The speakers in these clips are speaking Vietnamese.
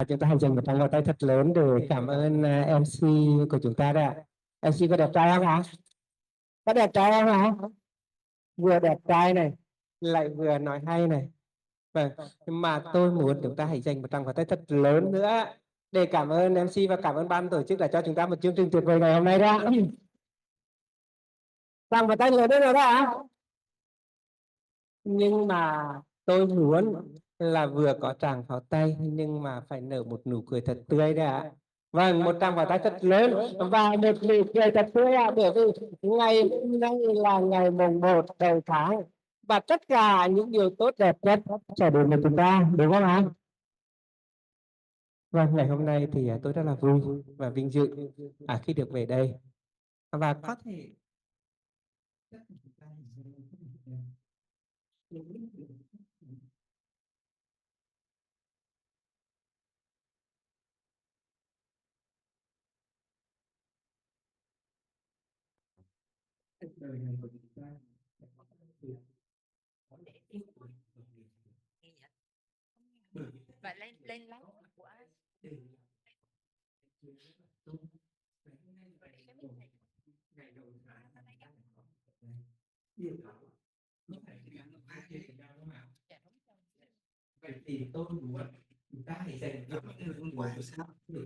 Chúng ta hãy dành một tràng pháo tay thật lớn để cảm ơn MC của chúng ta đấy ạ. MC có đẹp trai không ạ? Có đẹp trai không ạ? Vừa đẹp trai này, lại vừa nói hay này. Vâng, nhưng mà tôi muốn chúng ta hãy dành một tràng pháo tay thật lớn nữa để cảm ơn MC và cảm ơn ban tổ chức đã cho chúng ta một chương trình tuyệt vời ngày hôm nay đó. Tràng pháo tay lớn nữa đó ạ. Nhưng mà tôi muốn là vừa có tràng pháo tay nhưng mà phải nở một nụ cười thật tươi đấy ạ. Vâng, một tràng pháo tay thật lớn và một nụ cười thật tươi ạ, bởi vì ngày hôm nay là ngày mùng 1 đầu tháng và tất cả những điều tốt đẹp nhất sẽ đến với chúng ta, đúng không ạ? Vâng, ngày hôm nay thì tôi rất là vui và vinh dự khi được về đây và có thể và lên lên lắm của vậy thì tôi muốn chúng ta hãy dành một buổi sáng để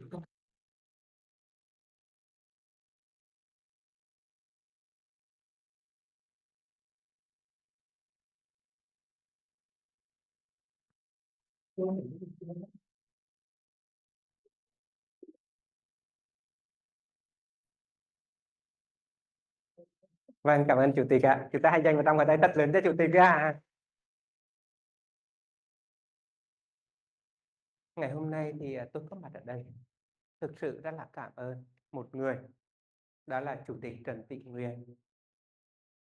Vâng, cảm ơn chủ tịch ạ. Chúng ta hãy dành một tràng pháo tay thật lớn cho chủ tịch ạ. Ngày hôm nay thì tôi có mặt ở đây. Thực sự rất là cảm ơn một người, đó là Chủ tịch Trần Thị Nguyên,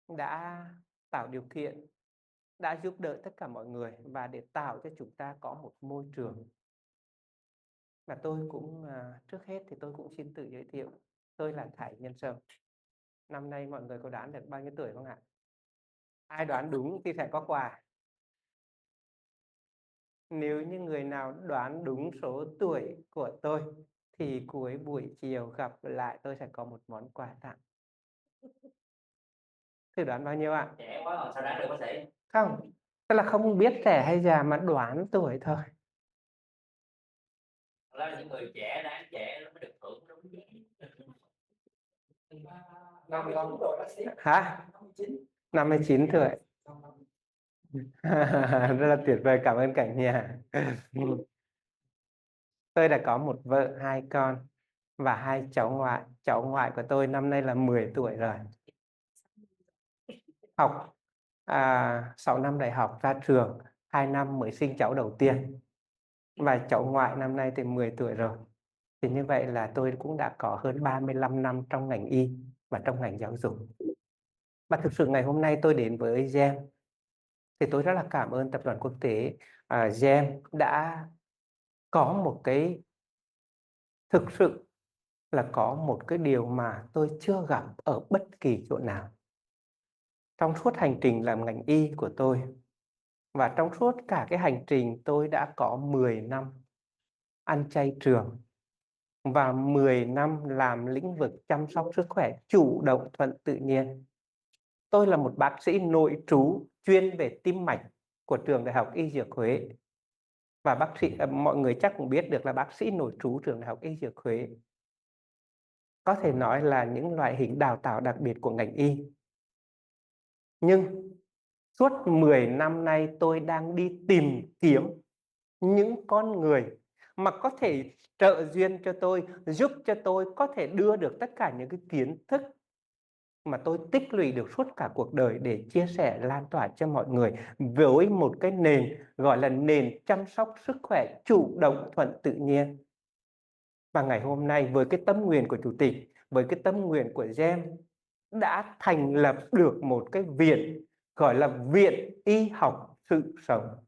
đã tạo điều kiện, đã giúp đỡ tất cả mọi người và để tạo cho chúng ta có một môi trường. Và tôi cũng trước hết thì tôi cũng xin tự giới thiệu. Tôi là Thải Nhân Sâm. Năm nay mọi người có đoán được bao nhiêu tuổi không ạ? Ai đoán đúng thì sẽ có quà. Nếu như người nào đoán đúng số tuổi của tôi thì cuối buổi chiều gặp lại tôi sẽ có một món quà tặng. Thử đoán bao nhiêu ạ? Trẻ quá rồi sao đoán được bác sĩ? Không, tức là không biết trẻ hay già mà đoán tuổi thôi. Đó là những người trẻ đáng trẻ nó mới được hưởng đúng. Hả? 59 tuổi. Rất là tuyệt vời, cảm ơn cả nhà. Tôi đã có một vợ, hai con và hai cháu ngoại. Cháu ngoại của tôi năm nay là 10 tuổi rồi. Học 6 năm đại học ra trường, 2 năm mới sinh cháu đầu tiên. Và cháu ngoại năm nay thì 10 tuổi rồi. Thì như vậy là tôi cũng đã có hơn 35 năm trong ngành y và trong ngành giáo dục. Và thực sự ngày hôm nay tôi đến với GEM thì tôi rất là cảm ơn tập đoàn quốc tế GEM đã có một cái, thực sự là có một cái điều mà tôi chưa gặp ở bất kỳ chỗ nào. Trong suốt hành trình làm ngành y của tôi và trong suốt cả cái hành trình tôi đã có 10 năm ăn chay trường và 10 năm làm lĩnh vực chăm sóc sức khỏe chủ động thuận tự nhiên. Tôi là một bác sĩ nội trú chuyên về tim mạch của trường Đại học Y Dược Huế. Và bác sĩ mọi người chắc cũng biết được là bác sĩ nội trú trường Đại học Y Dược Huế có thể nói là những loại hình đào tạo đặc biệt của ngành y. Nhưng suốt 10 năm nay tôi đang đi tìm kiếm những con người mà có thể trợ duyên cho tôi, giúp cho tôi có thể đưa được tất cả những cái kiến thức mà tôi tích lũy được suốt cả cuộc đời để chia sẻ, lan tỏa cho mọi người với một cái nền gọi là nền chăm sóc sức khỏe chủ động thuận tự nhiên. Và ngày hôm nay với cái tâm nguyện của Chủ tịch, với cái tâm nguyện của GEM đã thành lập được một cái viện gọi là Viện Y học sự sống.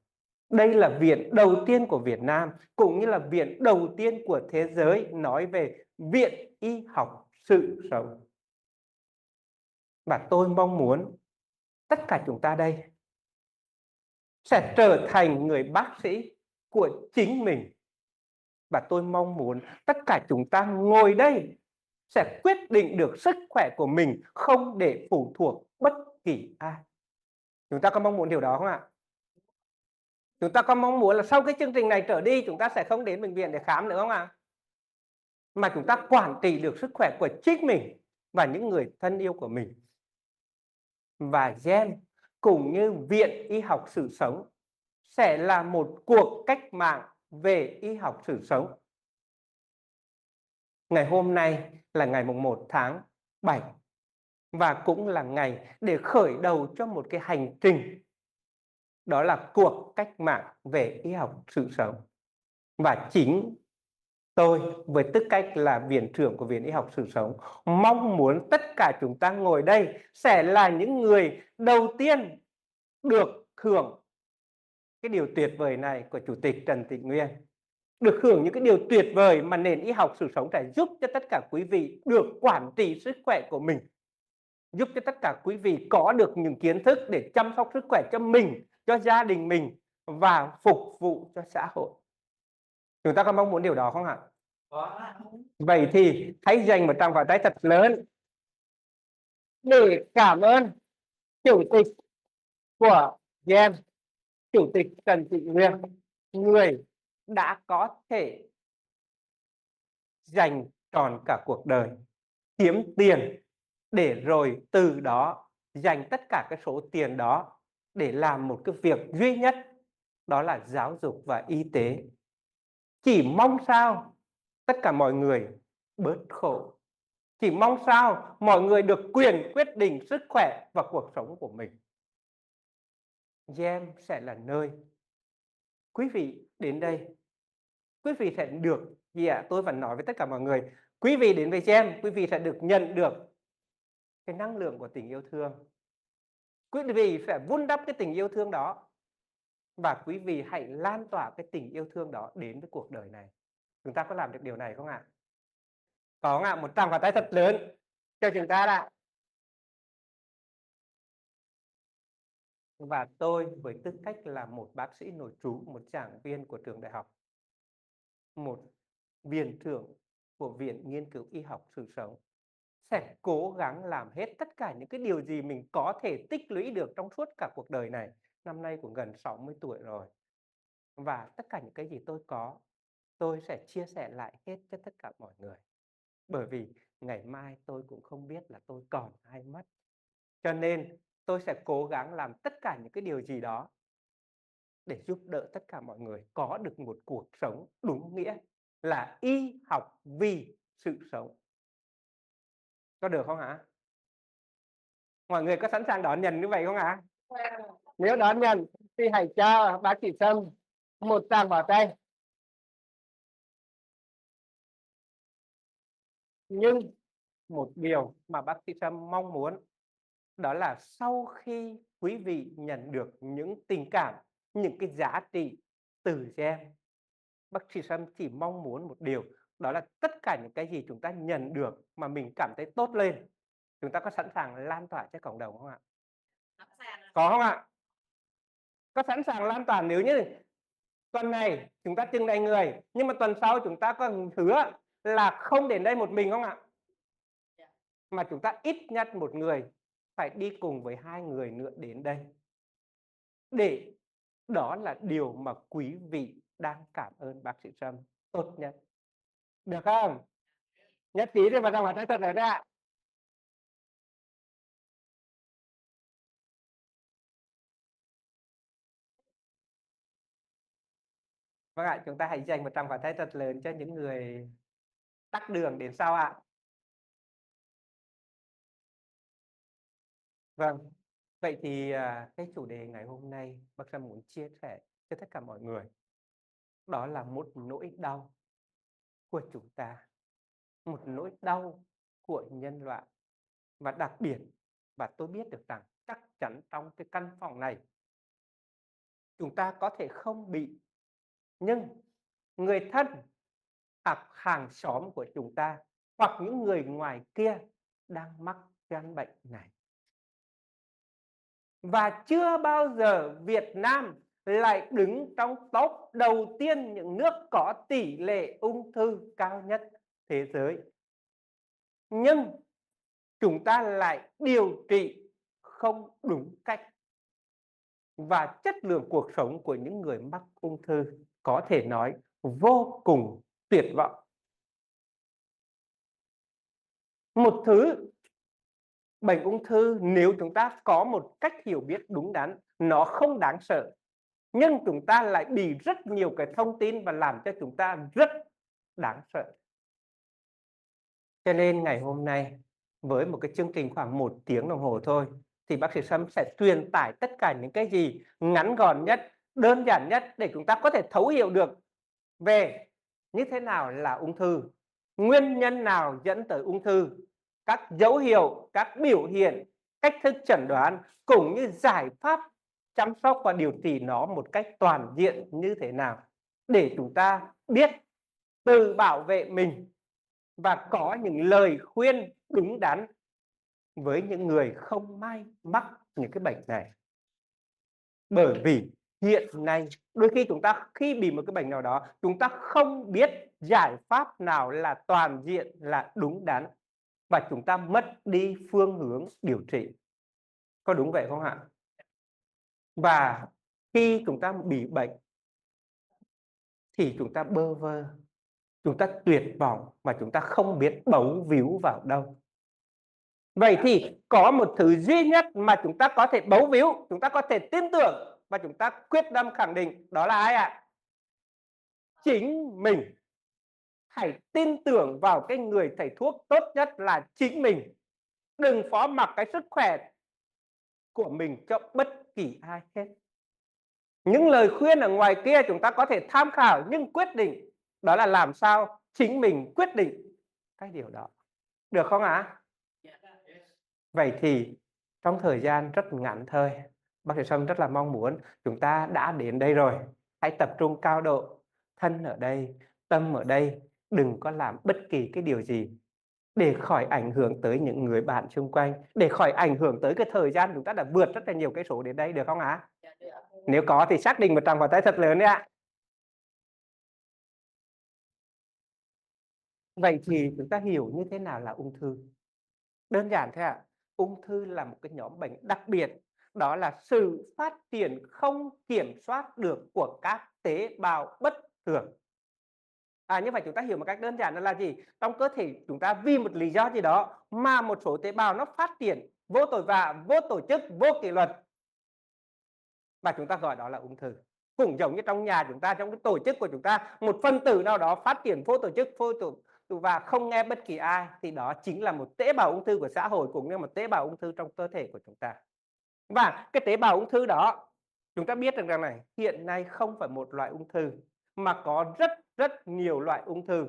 Đây là viện đầu tiên của Việt Nam cũng như là viện đầu tiên của thế giới nói về Viện Y học sự sống. Và tôi mong muốn tất cả chúng ta đây sẽ trở thành người bác sĩ của chính mình. Và tôi mong muốn tất cả chúng ta ngồi đây sẽ quyết định được sức khỏe của mình, không để phụ thuộc bất kỳ ai. Chúng ta có mong muốn điều đó không ạ? Chúng ta có mong muốn là sau cái chương trình này trở đi chúng ta sẽ không đến bệnh viện để khám nữa không ạ? Mà chúng ta quản trị được sức khỏe của chính mình và những người thân yêu của mình. Và GEM cũng như Viện Y học Sự sống sẽ là một cuộc cách mạng về y học sự sống. Ngày hôm nay là ngày mùng 1 tháng 7 và cũng là ngày để khởi đầu cho một cái hành trình, đó là cuộc cách mạng về y học sự sống. Và chính tôi với tư cách là viện trưởng của Viện Y học Sự sống mong muốn tất cả chúng ta ngồi đây sẽ là những người đầu tiên được hưởng cái điều tuyệt vời này của Chủ tịch Trần Thị Nguyên. Được hưởng những cái điều tuyệt vời mà nền y học sự sống sẽ giúp cho tất cả quý vị được quản trị sức khỏe của mình, giúp cho tất cả quý vị có được những kiến thức để chăm sóc sức khỏe cho mình, cho gia đình mình và phục vụ cho xã hội. Chúng ta có mong muốn điều đó không ạ? Vậy thì hãy dành một tràng pháo tay thật lớn để cảm ơn Chủ tịch của GEM, Chủ tịch Trần Thị Nguyên, người đã có thể dành trọn cả cuộc đời kiếm tiền để rồi từ đó dành tất cả cái số tiền đó để làm một cái việc duy nhất, đó là giáo dục và y tế. Chỉ mong sao tất cả mọi người bớt khổ. Chỉ mong sao mọi người được quyền quyết định sức khỏe và cuộc sống của mình. GEM sẽ là nơi quý vị đến đây, quý vị sẽ được tôi vẫn nói với tất cả mọi người, quý vị đến với GEM, quý vị sẽ được nhận được cái năng lượng của tình yêu thương. Quý vị sẽ vun đắp cái tình yêu thương đó và quý vị hãy lan tỏa cái tình yêu thương đó đến với cuộc đời này. Chúng ta có làm được điều này không ạ? Có không ạ? Một tràng pháo tay thật lớn cho chúng ta đã. Và tôi với tư cách là một bác sĩ nội trú, một giảng viên của trường đại học, một viện trưởng của Viện Nghiên cứu Y học Sự sống, sẽ cố gắng làm hết tất cả những cái điều gì mình có thể tích lũy được trong suốt cả cuộc đời này. Năm nay cũng gần 60 tuổi rồi. Và tất cả những cái gì tôi có, tôi sẽ chia sẻ lại hết cho tất cả mọi người. Bởi vì ngày mai tôi cũng không biết là tôi còn hay mất. Cho nên tôi sẽ cố gắng làm tất cả những cái điều gì đó để giúp đỡ tất cả mọi người có được một cuộc sống đúng nghĩa là y học vì sự sống. Có được không hả? Mọi người có sẵn sàng đón nhận như vậy không ạ? Nếu đón nhận thì hãy cho bác sĩ Sâm một tràng pháo tay. Nhưng một điều mà bác sĩ Sâm mong muốn đó là sau khi quý vị nhận được những tình cảm, những cái giá trị từ GEM, bác sĩ Sâm chỉ mong muốn một điều, đó là tất cả những cái gì chúng ta nhận được mà mình cảm thấy tốt lên, chúng ta có sẵn sàng lan tỏa cho cộng đồng không ạ? Có không ạ? Có sẵn sàng lan tỏa nếu như tuần này chúng ta chừng đầy người, nhưng mà tuần sau chúng ta có hứa là không đến đây một mình không ạ? Mà chúng ta ít nhất một người phải đi cùng với 2 người nữa đến đây. Để đó là điều mà quý vị đang cảm ơn bác sĩ Sâm tốt nhất. Được không? Nhất trí thì vào trong tay thật rồi đấy ạ. Vâng ạ, chúng ta hãy dành một tràng pháo tay thật lớn cho những người tắc đường đến sau ạ. Vâng, vậy thì cái chủ đề ngày hôm nay bác Sâm muốn chia sẻ cho tất cả mọi người, đó là một nỗi đau của chúng ta, một nỗi đau của nhân loại. Và đặc biệt, và tôi biết được rằng chắc chắn trong cái căn phòng này chúng ta có thể không bị, nhưng người thân hoặc hàng xóm của chúng ta hoặc những người ngoài kia đang mắc căn bệnh này. Và chưa bao giờ Việt Nam lại đứng trong top đầu tiên những nước có tỷ lệ ung thư cao nhất thế giới. Nhưng chúng ta lại điều trị không đúng cách. Và chất lượng cuộc sống của những người mắc ung thư có thể nói vô cùng tuyệt vọng. Một thứ bệnh ung thư nếu chúng ta có một cách hiểu biết đúng đắn, nó không đáng sợ. Nhưng chúng ta lại bị rất nhiều cái thông tin và làm cho chúng ta rất đáng sợ. Cho nên ngày hôm nay, với một cái chương trình khoảng 1 tiếng đồng hồ thôi, thì bác sĩ Sâm sẽ truyền tải tất cả những cái gì ngắn gọn nhất, đơn giản nhất để chúng ta có thể thấu hiểu được về như thế nào là ung thư, nguyên nhân nào dẫn tới ung thư, các dấu hiệu, các biểu hiện, cách thức chẩn đoán cũng như giải pháp chăm sóc và điều trị nó một cách toàn diện như thế nào để chúng ta biết tự bảo vệ mình và có những lời khuyên đúng đắn với những người không may mắc những cái bệnh này. Bởi vì hiện nay đôi khi chúng ta khi bị một cái bệnh nào đó, chúng ta không biết giải pháp nào là toàn diện, là đúng đắn và chúng ta mất đi phương hướng điều trị. Có đúng vậy không ạ? Và khi chúng ta bị bệnh thì chúng ta bơ vơ, chúng ta tuyệt vọng và chúng ta không biết bấu víu vào đâu. Vậy thì có một thứ duy nhất mà chúng ta có thể bấu víu, chúng ta có thể tin tưởng và chúng ta quyết tâm khẳng định, đó là ai ạ? Chính mình. Hãy tin tưởng vào cái người thầy thuốc tốt nhất là chính mình. Đừng phó mặc cái sức khỏe của mình cho bất kỳ ai hết. Những lời khuyên ở ngoài kia chúng ta có thể tham khảo, nhưng quyết định đó là làm sao chính mình quyết định cái điều đó. Được không ạ? Vậy thì trong thời gian rất ngắn thôi, bác sĩ Sâm rất là mong muốn chúng ta đã đến đây rồi. Hãy tập trung cao độ, thân ở đây, tâm ở đây, đừng có làm bất kỳ cái điều gì để khỏi ảnh hưởng tới những người bạn xung quanh, để khỏi ảnh hưởng tới cái thời gian chúng ta đã vượt rất là nhiều cái số đến đây, được không ạ? Nếu có thì xác định một tràng pháo tay thật lớn đấy ạ. Vậy thì chúng ta hiểu như thế nào là ung thư? Đơn giản thế ạ. Ung thư là một cái nhóm bệnh đặc biệt, đó là sự phát triển không kiểm soát được của các tế bào bất thường. Như vậy chúng ta hiểu một cách đơn giản đó là gì? Trong cơ thể chúng ta vì một lý do gì đó mà một số tế bào nó phát triển vô tội vạ, vô tổ chức, vô kỷ luật. Và chúng ta gọi đó là ung thư. Cũng giống như trong nhà chúng ta, trong cái tổ chức của chúng ta, một phân tử nào đó phát triển vô tổ chức, vô tổ và không nghe bất kỳ ai, thì đó chính là một tế bào ung thư của xã hội, cũng như một tế bào ung thư trong cơ thể của chúng ta. Và cái tế bào ung thư đó, chúng ta biết rằng này, hiện nay không phải một loại ung thư, mà có rất nhiều loại ung thư.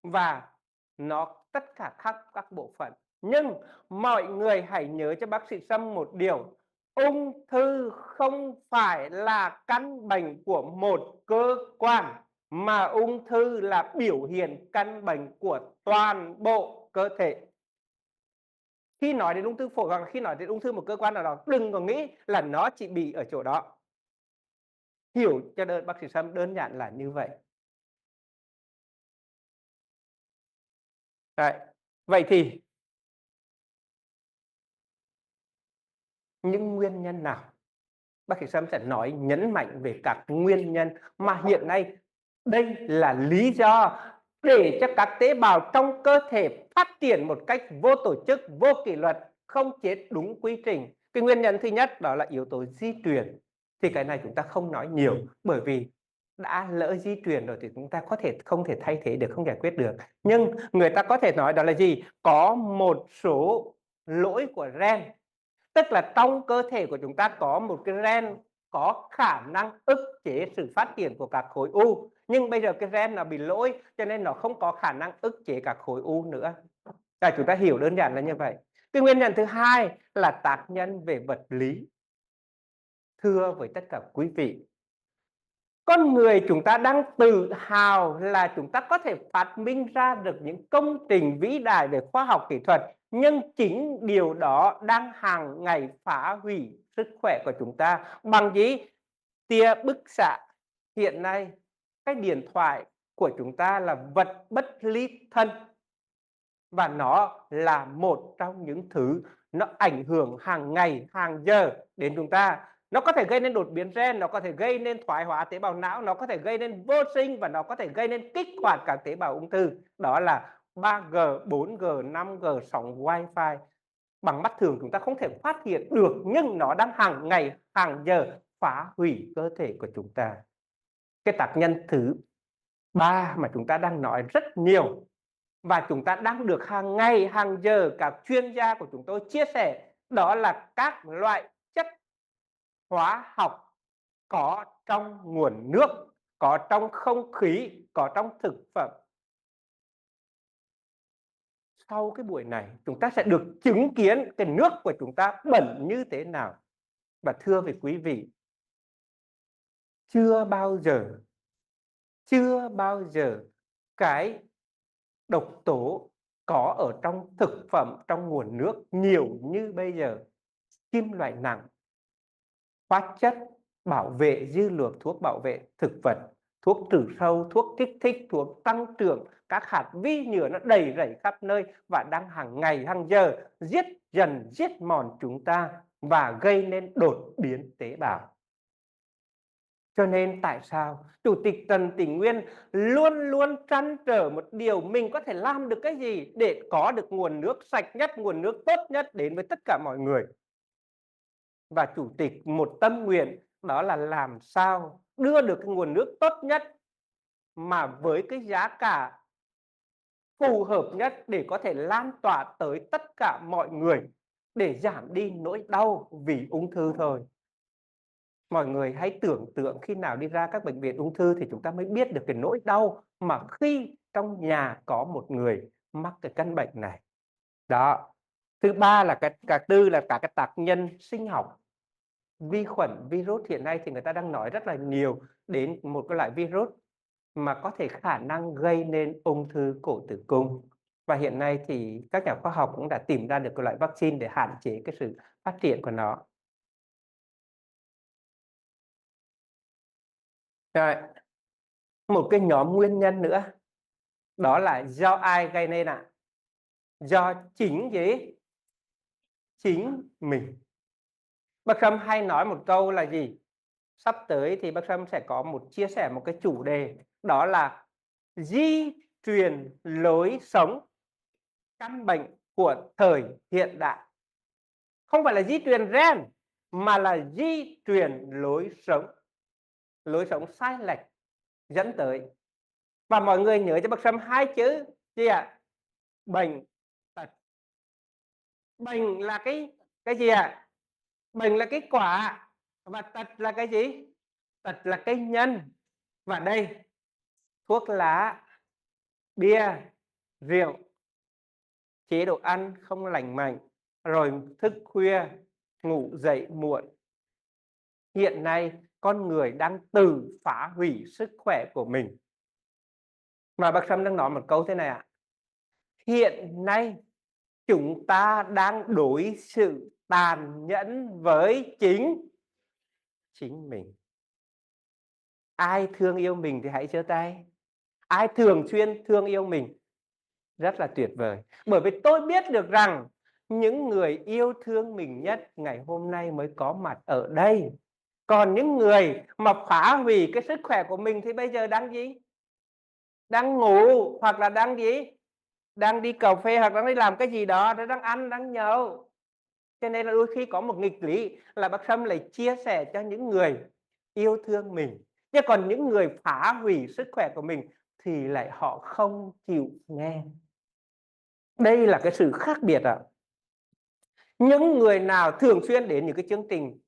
Và nó tất cả các bộ phận. Nhưng mọi người hãy nhớ cho bác sĩ Sâm một điều, ung thư không phải là căn bệnh của một cơ quan, mà ung thư là biểu hiện căn bệnh của toàn bộ cơ thể. Khi nói đến ung thư phổi hoặc khi nói đến ung thư một cơ quan nào đó, đừng có nghĩ là nó chỉ bị ở chỗ đó. Hiểu cho bác sĩ Sâm đơn giản là như vậy. Đấy. Vậy thì những nguyên nhân nào? Bác sĩ Sâm sẽ nói nhấn mạnh về các nguyên nhân mà hiện nay đây là lý do để cho các tế bào trong cơ thể phát triển một cách vô tổ chức, vô kỷ luật, không chết đúng quy trình. Cái nguyên nhân thứ nhất đó là yếu tố di truyền. Thì cái này chúng ta không nói nhiều, bởi vì đã lỡ di truyền rồi thì chúng ta không thể thay thế được, không giải quyết được. Nhưng người ta có thể nói đó là gì? Có một số lỗi của gen. Tức là trong cơ thể của chúng ta có một cái gen có khả năng ức chế sự phát triển của các khối u. Nhưng bây giờ cái gen nó bị lỗi cho nên nó không có khả năng ức chế các khối u nữa. Chúng ta hiểu đơn giản là như vậy. Cái nguyên nhân thứ hai là tác nhân về vật lý. Thưa với tất cả quý vị, con người chúng ta đang tự hào là chúng ta có thể phát minh ra được những công trình vĩ đại về khoa học kỹ thuật. nhưng chính điều đó đang hàng ngày phá hủy sức khỏe của chúng ta. Bằng gì? Tia bức xạ. Hiện nay cái điện thoại của chúng ta là vật bất ly thân, và nó là một trong những thứ nó ảnh hưởng hàng ngày, hàng giờ đến chúng ta. Nó có thể gây nên đột biến gen, nó có thể gây nên thoái hóa tế bào não, nó có thể gây nên vô sinh, và nó có thể gây nên kích hoạt các tế bào ung thư. Đó là 3G, 4G, 5G, sóng Wi-Fi. Bằng mắt thường chúng ta không thể phát hiện được, nhưng nó đang hàng ngày, hàng giờ phá hủy cơ thể của chúng ta. Cái tác nhân thứ ba mà chúng ta đang nói rất nhiều, và chúng ta đang được hàng ngày, hàng giờ các chuyên gia của chúng tôi chia sẻ, đó là các loại chất hóa học có trong nguồn nước, có trong không khí, có trong thực phẩm. Sau cái buổi này, chúng ta sẽ được chứng kiến cái nước của chúng ta bẩn như thế nào. Và thưa với quý vị, chưa bao giờ cái độc tố có ở trong thực phẩm, trong nguồn nước nhiều như bây giờ. Kim loại nặng, hóa chất bảo vệ dư lượng, thuốc bảo vệ thực vật, thuốc trừ sâu, thuốc kích thích, thuốc tăng trưởng, các hạt vi nhựa nó đầy rẫy khắp nơi và đang hàng ngày, hàng giờ giết dần, giết mòn chúng ta và gây nên đột biến tế bào. Cho nên tại sao Chủ tịch Trần Tình Nguyên luôn luôn trăn trở một điều, mình có thể làm được cái gì để có được nguồn nước sạch nhất, nguồn nước tốt nhất đến với tất cả mọi người. Và Chủ tịch một tâm nguyện, đó là làm sao đưa được cái nguồn nước tốt nhất mà với cái giá cả phù hợp nhất để có thể lan tỏa tới tất cả mọi người, để giảm đi nỗi đau vì ung thư thôi. Mọi người hãy tưởng tượng khi nào đi ra các bệnh viện ung thư thì chúng ta mới biết được cái nỗi đau mà khi trong nhà có một người mắc cái căn bệnh này. Đó. Thứ ba là tư là cả cái tác nhân sinh học. Vi khuẩn, virus, hiện nay thì người ta đang nói rất là nhiều đến một cái loại virus mà có thể khả năng gây nên ung thư cổ tử cung. Và hiện nay thì các nhà khoa học cũng đã tìm ra được cái loại vaccine để hạn chế cái sự phát triển của nó. Rồi, một cái nhóm nguyên nhân nữa, đó là do ai gây nên ạ? Do chính mình. Bác Sâm hay nói một câu là gì? Sắp tới thì bác Sâm sẽ có chia sẻ một cái chủ đề, đó là di truyền lối sống căn bệnh của thời hiện đại. Không phải là di truyền gen, mà là di truyền lối sống. Lối sống sai lệch dẫn tới. Và mọi người nhớ cho bác Sâm hai chữ gì ạ? Bệnh tật. Bệnh là cái gì ạ? Bệnh là cái quả, và tật là cái gì? Tật là cái nhân. Và đây, thuốc lá, bia, rượu, chế độ ăn không lành mạnh, rồi thức khuya, ngủ dậy muộn. Hiện nay con người đang tự phá hủy sức khỏe của mình. Mà bác Sâm đang nói một câu thế này ạ. Hiện nay chúng ta đang đối xử tàn nhẫn với chính mình. Ai thương yêu mình thì hãy giơ tay. Ai thường xuyên thương yêu mình? Rất là tuyệt vời. Bởi vì tôi biết được rằng những người yêu thương mình nhất ngày hôm nay mới có mặt ở đây. Còn những người mà phá hủy cái sức khỏe của mình thì bây giờ đang gì? Đang ngủ, hoặc là đang gì? Đang đi cà phê, hoặc đang đi làm cái gì đó, đang ăn, đang nhậu. Cho nên là đôi khi có một nghịch lý là bác Sâm lại chia sẻ cho những người yêu thương mình. Nhưng còn những người phá hủy sức khỏe của mình thì lại họ không chịu nghe. Đây là cái sự khác biệt ạ. Những người nào thường xuyên đến những cái chương trình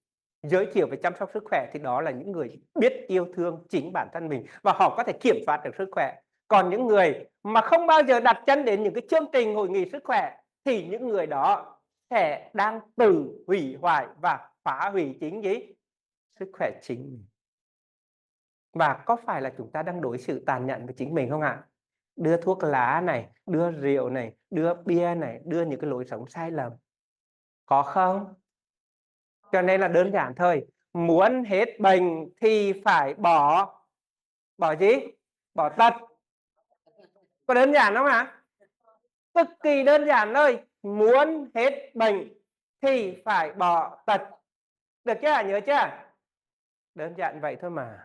giới thiệu về chăm sóc sức khỏe thì đó là những người biết yêu thương chính bản thân mình và họ có thể kiểm soát được sức khỏe. Còn những người mà không bao giờ đặt chân đến những cái chương trình hội nghị sức khỏe thì những người đó sẽ đang tự hủy hoại và phá hủy chính sức khỏe chính mình. Và có phải là chúng ta đang đối xử tàn nhẫn với chính mình không ạ? đưa thuốc lá này, đưa rượu này, đưa bia này, đưa những cái lối sống sai lầm. Có không? Cho nên là đơn giản thôi. Muốn hết bệnh thì phải bỏ gì? Bỏ tật. Có đơn giản không ạ? Cực kỳ đơn giản thôi. Muốn hết bệnh thì phải bỏ tật. Được chưa? Nhớ chưa? Đơn giản vậy thôi mà.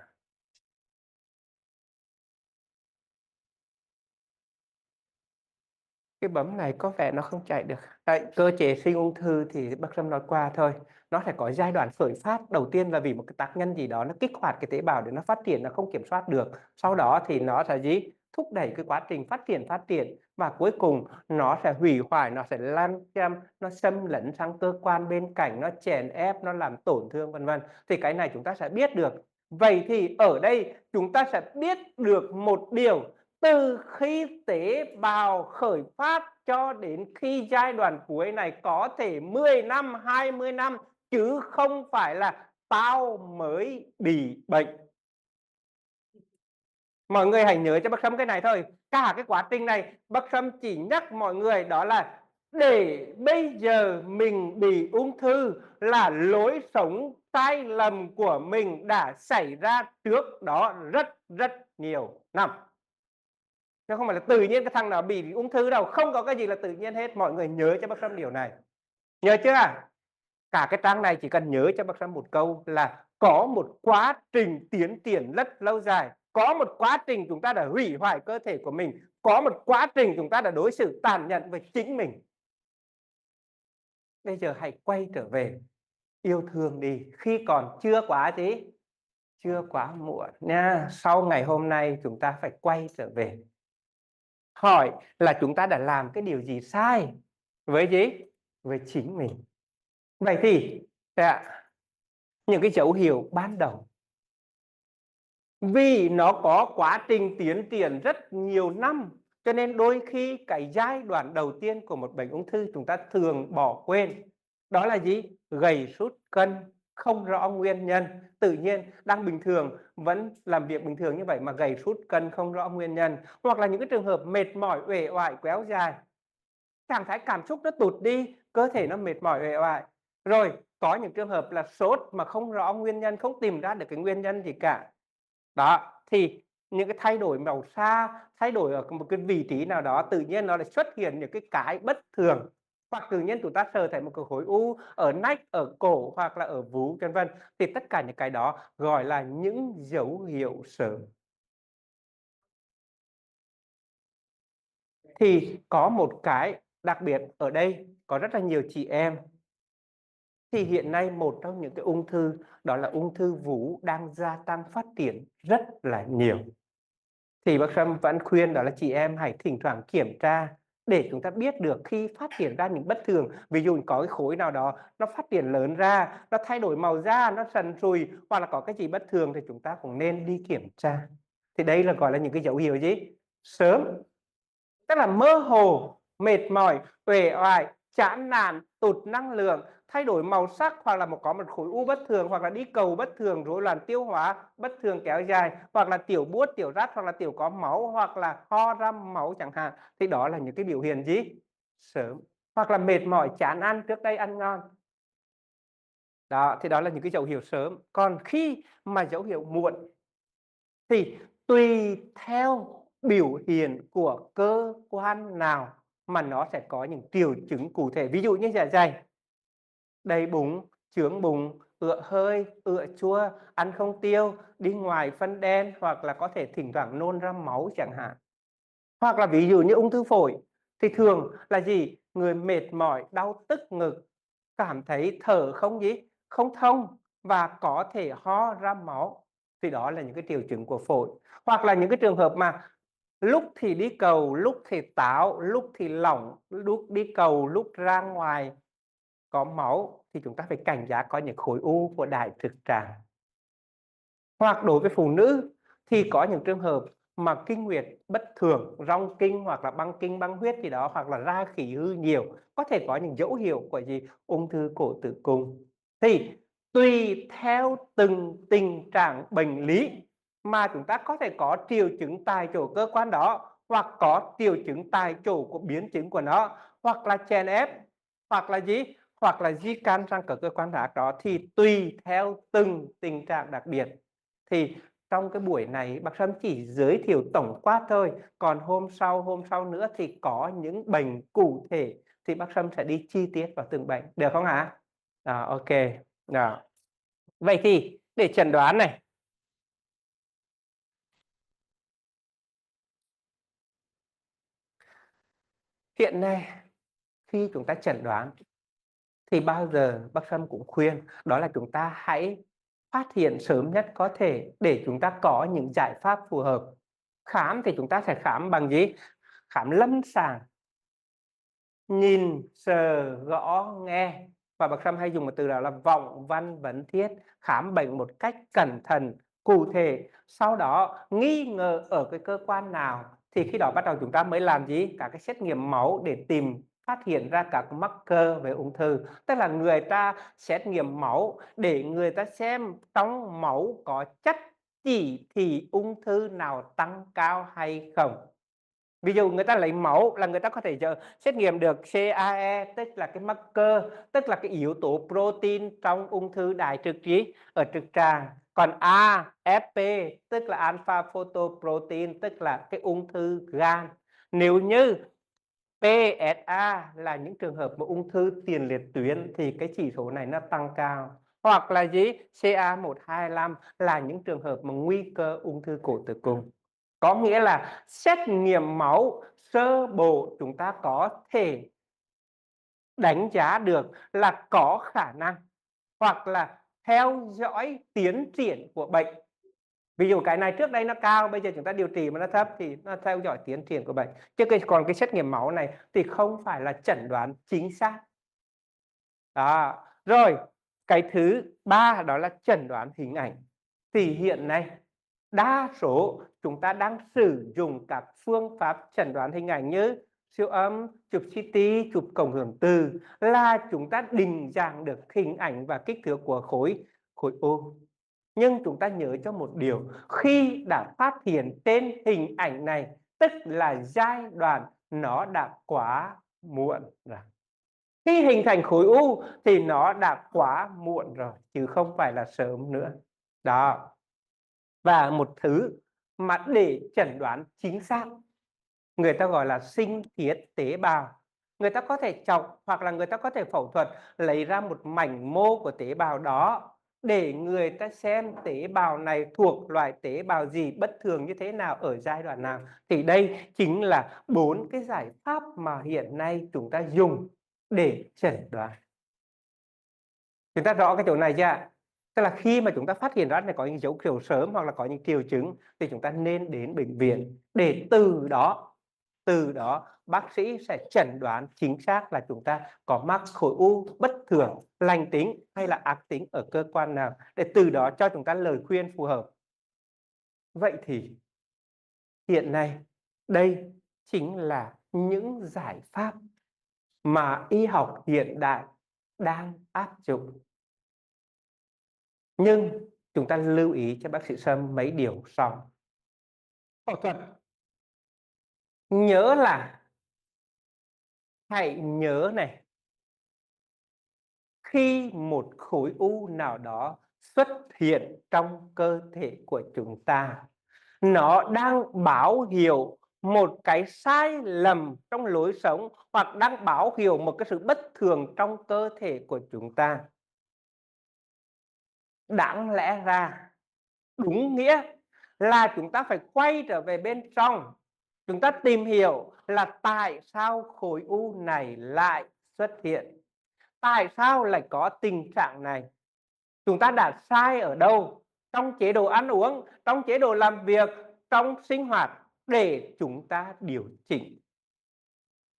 Cái bấm này có vẻ nó không chạy được. Đấy, cơ chế sinh ung thư thì bác Sâm nói qua thôi. Nó sẽ có giai đoạn khởi phát. Đầu tiên là vì một cái tác nhân gì đó nó kích hoạt cái tế bào để nó phát triển, nó không kiểm soát được. Sau đó thì nó sẽ gì? Thúc đẩy cái quá trình phát triển. Và cuối cùng nó sẽ hủy hoại, nó sẽ lan châm, nó xâm lấn sang cơ quan bên cạnh, nó chèn ép, nó làm tổn thương vân vân. Thì cái này chúng ta sẽ biết được. Vậy thì ở đây chúng ta sẽ biết được một điều. Từ khi tế bào khởi phát cho đến khi giai đoạn cuối này có thể 10 năm, 20 năm, chứ không phải là tao mới bị bệnh. Mọi người hãy nhớ cho bác Sâm cái này thôi. Cả cái quá trình này bác Sâm chỉ nhắc mọi người đó là để bây giờ mình bị ung thư là lối sống sai lầm của mình đã xảy ra trước đó rất nhiều năm. Chứ không phải là tự nhiên cái thằng nào bị ung thư đâu. Không có cái gì là tự nhiên hết. Mọi người nhớ cho bác Sâm điều này. Nhớ chưa? Cả cái trang này chỉ cần nhớ cho bác Sâm một câu là có một quá trình tiến triển rất lâu dài. Có một quá trình chúng ta đã hủy hoại cơ thể của mình. Có một quá trình chúng ta đã đối xử tàn nhẫn với chính mình. Bây giờ hãy quay trở về yêu thương đi. Khi còn chưa quá gì? Chưa quá muộn nha. Sau ngày hôm nay chúng ta phải quay trở về. Hỏi là chúng ta đã làm cái điều gì sai với gì? Với chính mình. Vậy thì những cái dấu hiệu ban đầu, vì nó có quá trình tiến triển rất nhiều năm, cho nên đôi khi cái giai đoạn đầu tiên của một bệnh ung thư chúng ta thường bỏ quên. Đó là gì? Gầy sút cân, không rõ nguyên nhân. Tự nhiên đang bình thường, vẫn làm việc bình thường như vậy mà gầy sút cân không rõ nguyên nhân. Hoặc là những cái trường hợp mệt mỏi, uể oải, kéo dài. Trạng thái cảm xúc nó tụt đi, cơ thể nó mệt mỏi, uể oải. Rồi có những trường hợp là sốt mà không rõ nguyên nhân, không tìm ra được cái nguyên nhân gì cả. Đó, thì những cái thay đổi màu da, thay đổi ở một cái vị trí nào đó, tự nhiên nó lại xuất hiện những cái bất thường. Hoặc tự nhiên chúng ta sờ thấy một cái khối u ở nách, ở cổ hoặc là ở vú vân vân. Thì tất cả những cái đó gọi là những dấu hiệu sớm. Thì có một cái đặc biệt ở đây, có rất là nhiều chị em. Thì hiện nay một trong những cái ung thư đó là ung thư vú đang gia tăng phát triển rất là nhiều. Thì bác Sâm vẫn khuyên đó là chị em hãy thỉnh thoảng kiểm tra để chúng ta biết được khi phát triển ra những bất thường. Ví dụ có cái khối nào đó nó phát triển lớn ra, nó thay đổi màu da, nó sần sùi hoặc là có cái gì bất thường thì chúng ta cũng nên đi kiểm tra. Thì đây là gọi là những cái dấu hiệu gì? Sớm. Tức là mơ hồ, mệt mỏi, uể oải, chán nản, tụt năng lượng, thay đổi màu sắc hoặc là có một khối u bất thường hoặc là đi cầu bất thường, rối loạn tiêu hóa bất thường kéo dài hoặc là tiểu buốt, tiểu rắt hoặc là tiểu có máu hoặc là ho ra máu chẳng hạn. Thì đó là những cái biểu hiện gì? Sớm. Hoặc là mệt mỏi, chán ăn, trước đây ăn ngon. Đó, thì đó là những cái dấu hiệu sớm. Còn khi mà dấu hiệu muộn thì tùy theo biểu hiện của cơ quan nào mà nó sẽ có những triệu chứng cụ thể. Ví dụ như dạ dày, đầy bụng, chướng bụng, ựa hơi, ựa chua, ăn không tiêu, đi ngoài phân đen hoặc là có thể thỉnh thoảng nôn ra máu chẳng hạn. Hoặc là ví dụ như ung thư phổi thì thường là gì? Người mệt mỏi, đau tức ngực, cảm thấy thở không thông và có thể ho ra máu. Thì đó là những cái triệu chứng của phổi. Hoặc là những cái trường hợp mà lúc thì đi cầu, lúc thì táo, lúc thì lỏng, lúc đi cầu, lúc ra ngoài có máu thì chúng ta phải cảnh giác có những khối u của đại trực tràng. Hoặc đối với phụ nữ thì có những trường hợp mà kinh nguyệt bất thường, rong kinh hoặc là băng kinh băng huyết gì đó hoặc là ra khí hư nhiều, có thể có những dấu hiệu của gì? Ung thư cổ tử cung. Thì tùy theo từng tình trạng bệnh lý mà chúng ta có thể có triệu chứng tại chỗ cơ quan đó hoặc có triệu chứng tại chỗ của biến chứng của nó, hoặc là chèn ép, hoặc là gì? Hoặc là di căn sang các cơ quan khác đó, thì tùy theo từng tình trạng đặc biệt. Thì trong cái buổi này bác Sâm chỉ giới thiệu tổng quát thôi, còn hôm sau nữa thì có những bệnh cụ thể thì bác Sâm sẽ đi chi tiết vào từng bệnh, được không ạ? Ok. Đó. Vậy thì để chẩn đoán này, hiện nay khi chúng ta chẩn đoán thì bao giờ bác Sâm cũng khuyên đó là chúng ta hãy phát hiện sớm nhất có thể để chúng ta có những giải pháp phù hợp. Khám thì chúng ta sẽ khám bằng gì? Khám lâm sàng, nhìn, sờ, gõ, nghe. Và bác Sâm hay dùng một từ đó là vọng văn vấn thiết, khám bệnh một cách cẩn thận, cụ thể. Sau đó nghi ngờ ở cái cơ quan nào thì khi đó bắt đầu chúng ta mới làm gì? Cả cái xét nghiệm máu để tìm phát hiện ra các marker về ung thư. Tức là người ta xét nghiệm máu để người ta xem trong máu có chất chỉ thị ung thư nào tăng cao hay không. Ví dụ người ta lấy máu là người ta có thể xét nghiệm được CAE, tức là cái marker, tức là cái yếu tố protein trong ung thư đại trực trí ở trực tràng. Còn AFP tức là alpha photoprotein, tức là cái ung thư gan. Nếu như PSA là những trường hợp mà ung thư tiền liệt tuyến thì cái chỉ số này nó tăng cao. Hoặc là gì? CA125 là những trường hợp mà nguy cơ ung thư cổ tử cung. Có nghĩa là xét nghiệm máu sơ bộ chúng ta có thể đánh giá được là có khả năng hoặc là theo dõi tiến triển của bệnh. Ví dụ cái này trước đây nó cao, bây giờ chúng ta điều trị mà nó thấp thì nó theo dõi tiến triển của bệnh. Chứ còn cái xét nghiệm máu này thì không phải là chẩn đoán chính xác. Đó. Rồi, cái thứ ba đó là chẩn đoán hình ảnh. Thì hiện nay đa số chúng ta đang sử dụng các phương pháp chẩn đoán hình ảnh như siêu âm, chụp CT, chụp cộng hưởng từ là chúng ta định dạng được hình ảnh và kích thước của khối u. Nhưng chúng ta nhớ cho một điều, khi đã phát hiện trên hình ảnh này tức là giai đoạn nó đã quá muộn rồi. Khi hình thành khối u thì nó đã quá muộn rồi chứ không phải là sớm nữa. Đó. Và một thứ mà để chẩn đoán chính xác, người ta gọi là sinh thiết tế bào. Người ta có thể chọc hoặc là người ta có thể phẫu thuật lấy ra một mảnh mô của tế bào đó để người ta xem tế bào này thuộc loại tế bào gì, bất thường như thế nào, ở giai đoạn nào. Thì đây chính là 4 cái giải pháp mà hiện nay chúng ta dùng để chẩn đoán. Chúng ta rõ cái chỗ này chưa ạ? Tức là khi mà chúng ta phát hiện ra là có những dấu hiệu sớm hoặc là có những triệu chứng thì chúng ta nên đến bệnh viện để từ đó bác sĩ sẽ chẩn đoán chính xác là chúng ta có mắc khối u bất thường, lành tính hay là ác tính ở cơ quan nào, để từ đó cho chúng ta lời khuyên phù hợp. Vậy thì hiện nay đây chính là những giải pháp mà y học hiện đại đang áp dụng. Nhưng chúng ta lưu ý cho bác sĩ Sâm mấy điều sau. Phẫu thuật. Nhớ là hãy nhớ này, khi một khối u nào đó xuất hiện trong cơ thể của chúng ta, nó đang báo hiệu một cái sai lầm trong lối sống hoặc đang báo hiệu một cái sự bất thường trong cơ thể của chúng ta. Đáng lẽ ra đúng nghĩa là chúng ta phải quay trở về bên trong, chúng ta tìm hiểu là tại sao khối u này lại xuất hiện, tại sao lại có tình trạng này, chúng ta đã sai ở đâu trong chế độ ăn uống, trong chế độ làm việc, trong sinh hoạt để chúng ta điều chỉnh.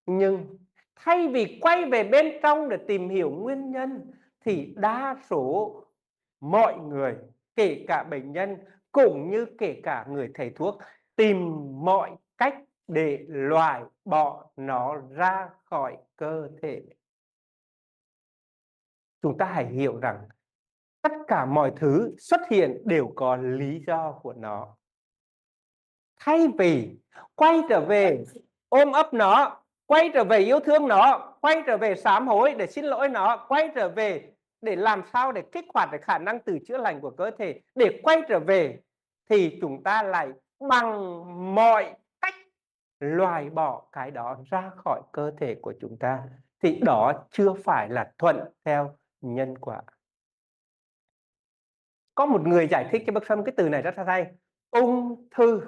Nhưng thay vì quay về bên trong để tìm hiểu nguyên nhân thì đa số mọi người, kể cả bệnh nhân cũng như kể cả người thầy thuốc, tìm mọi cách để loại bỏ nó ra khỏi cơ thể. Chúng ta hãy hiểu rằng tất cả mọi thứ xuất hiện đều có lý do của nó. Thay vì quay trở về ôm ấp nó, quay trở về yêu thương nó, quay trở về sám hối để xin lỗi nó, quay trở về để làm sao để kích hoạt cái khả năng tự chữa lành của cơ thể, để quay trở về, thì chúng ta lại bằng mọi cách loại bỏ cái đó ra khỏi cơ thể của chúng ta. Thì đó chưa phải là thuận theo nhân quả. Có một người giải thích cho Bắc Sâm cái từ này rất là hay. Ung thư.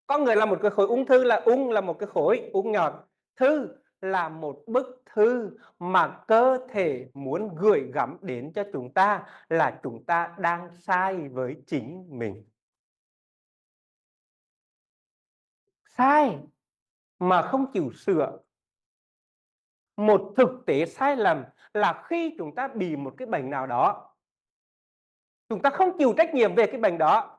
Có người là một cái khối ung thư, là ung là một cái khối ung nhọt, thư là một bức thư mà cơ thể muốn gửi gắm đến cho chúng ta là chúng ta đang sai với chính mình. Sai mà không chịu sửa. Một thực tế sai lầm là khi chúng ta bị một cái bệnh nào đó, chúng ta không chịu trách nhiệm về cái bệnh đó,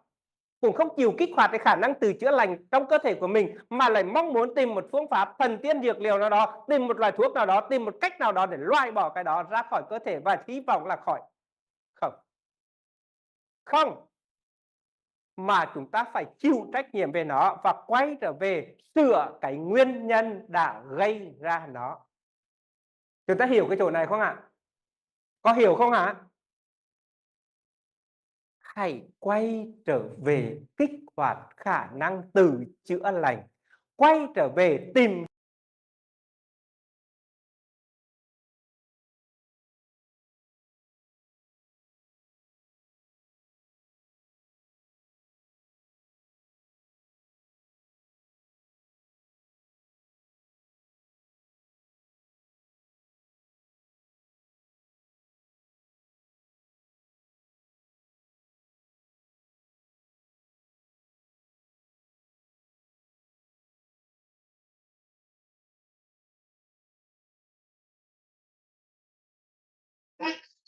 cũng không chịu kích hoạt cái khả năng tự chữa lành trong cơ thể của mình, mà lại mong muốn tìm một phương pháp thần tiên dược liệu nào đó, tìm một loại thuốc nào đó, tìm một cách nào đó để loại bỏ cái đó ra khỏi cơ thể và hy vọng là khỏi. Không, mà chúng ta phải chịu trách nhiệm về nó và quay trở về sửa cái nguyên nhân đã gây ra nó. Chúng ta hiểu cái chỗ này không ạ? Có hiểu không ạ? Hãy quay trở về kích hoạt khả năng tự chữa lành, quay trở về tìm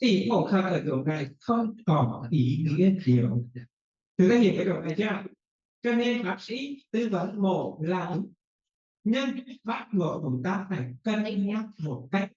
Thì một hai ở chỗ này không có ý nghĩa nhiều. Chúng ta hiểu cái chỗ này chưa? Cho nên bác sĩ tư vấn mổ là đúng, nhưng bắt buộc chúng ta phải cân nhắc một cách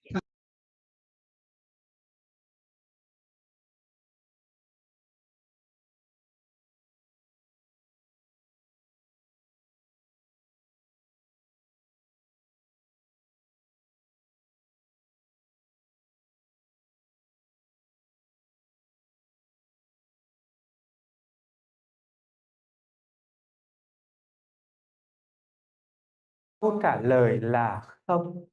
câu trả lời là không.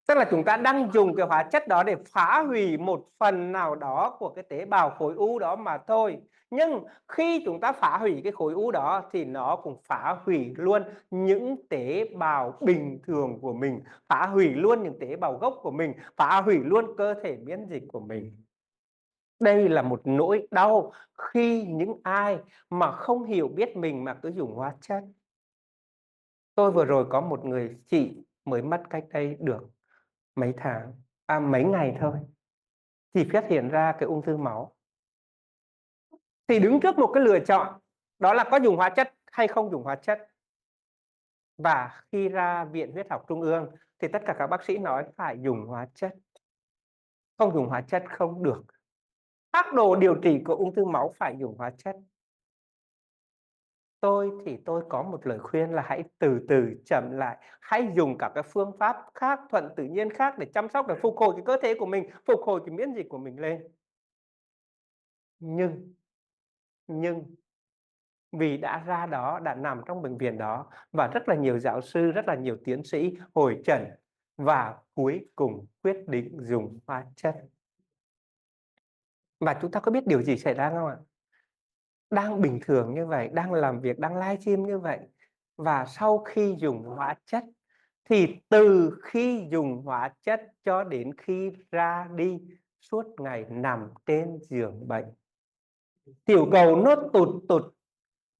Tức là chúng ta đang dùng cái hóa chất đó để phá hủy một phần nào đó của cái tế bào khối u đó mà thôi. Nhưng khi chúng ta phá hủy cái khối u đó thì nó cũng phá hủy luôn những tế bào bình thường của mình, phá hủy luôn những tế bào gốc của mình, phá hủy luôn cơ thể miễn dịch của mình. Đây là một nỗi đau khi những ai mà không hiểu biết mình mà cứ dùng hóa chất. Tôi vừa rồi có một người chị mới mất cách đây được mấy tháng, mấy ngày thôi, thì phát hiện ra cái ung thư máu. Thì đứng trước một cái lựa chọn, đó là có dùng hóa chất hay không dùng hóa chất. Và khi ra Viện Huyết học Trung ương thì tất cả các bác sĩ nói phải dùng hóa chất. Không dùng hóa chất không được. Phác đồ điều trị của ung thư máu phải dùng hóa chất. Tôi có một lời khuyên là hãy từ từ chậm lại, hãy dùng các cái phương pháp khác, thuận tự nhiên khác để chăm sóc, để phục hồi cái cơ thể của mình, phục hồi cái miễn dịch của mình lên. Nhưng vì đã ra đó, đã nằm trong bệnh viện đó, và rất là nhiều giáo sư, rất là nhiều tiến sĩ hội chẩn và cuối cùng quyết định dùng hóa chất. Và chúng ta có biết điều gì xảy ra không ạ? Đang bình thường như vậy, đang làm việc, đang livestream như vậy, và sau khi dùng hóa chất thì từ khi dùng hóa chất cho đến khi ra đi, suốt ngày nằm trên giường bệnh, tiểu cầu nó tụt,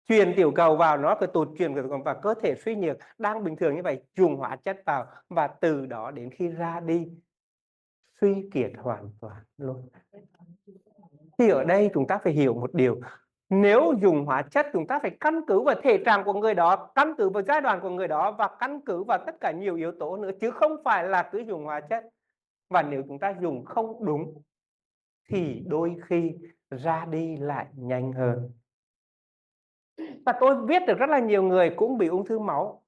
truyền tiểu cầu vào, nó cứ tụt, truyền tiểu cầu vào, cơ thể suy nhược, đang bình thường như vậy, dùng hóa chất vào, và từ đó đến khi ra đi suy kiệt hoàn toàn luôn. Thì ở đây chúng ta phải hiểu một điều, nếu dùng hóa chất chúng ta phải căn cứ vào thể trạng của người đó, căn cứ vào giai đoạn của người đó, và căn cứ vào tất cả nhiều yếu tố nữa, chứ không phải là cứ dùng hóa chất. Và nếu chúng ta dùng không đúng thì đôi khi ra đi lại nhanh hơn. Và tôi biết được rất là nhiều người cũng bị ung thư máu.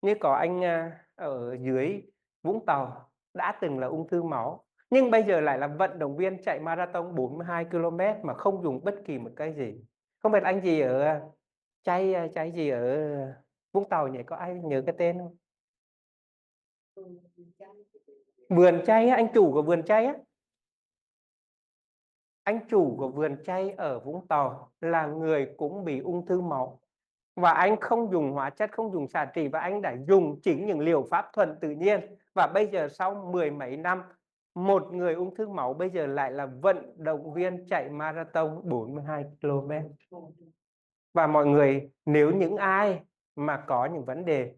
Như có anh ở dưới Vũng Tàu đã từng là ung thư máu, nhưng bây giờ lại là vận động viên chạy marathon 42 km mà không dùng bất kỳ một cái gì. Không biết anh gì ở chạy gì ở Vũng Tàu nhỉ? Có ai nhớ cái tên không? Vườn chay á, anh chủ của vườn chay á. Anh chủ của vườn chay ở Vũng Tàu là người cũng bị ung thư máu. Và anh không dùng hóa chất, không dùng xạ trị, và anh đã dùng chính những liệu pháp thuần tự nhiên. Và bây giờ sau 10 mấy năm, một người ung thư máu bây giờ lại là vận động viên chạy marathon 42 km. Và mọi người, nếu những ai mà có những vấn đề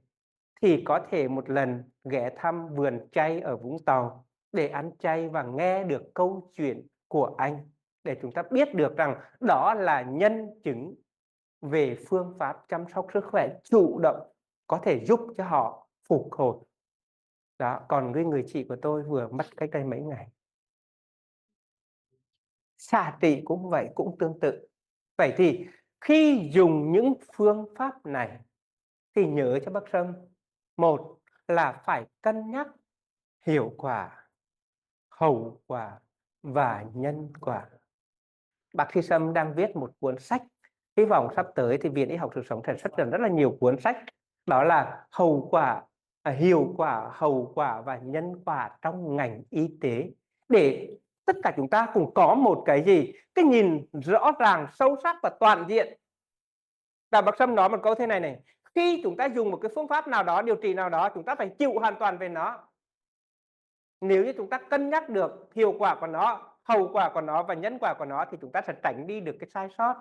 thì có thể một lần ghé thăm vườn chay ở Vũng Tàu để ăn chay và nghe được câu chuyện của anh, để chúng ta biết được rằng đó là nhân chứng về phương pháp chăm sóc sức khỏe chủ động có thể giúp cho họ phục hồi. Đó, còn cái người chị của tôi vừa mất cách đây mấy ngày. Xạ trị cũng vậy, cũng tương tự. Vậy thì khi dùng những phương pháp này thì nhớ cho bác Sâm, một là phải cân nhắc hiệu quả, hậu quả và nhân quả. Bác sĩ Sâm đang viết một cuốn sách, hy vọng sắp tới thì Viện Y học Sự sống sẽ xuất bản rất là nhiều cuốn sách, đó là hậu quả, hiệu quả, hậu quả và nhân quả trong ngành y tế, để tất cả chúng ta cùng có một cái gì, cái nhìn rõ ràng, sâu sắc và toàn diện. Và bác Sâm nói một câu thế này này: khi chúng ta dùng một cái phương pháp nào đó, điều trị nào đó, chúng ta phải chịu hoàn toàn về nó. Nếu như chúng ta cân nhắc được hiệu quả của nó, hậu quả của nó và nhân quả của nó thì chúng ta sẽ tránh đi được cái sai sót,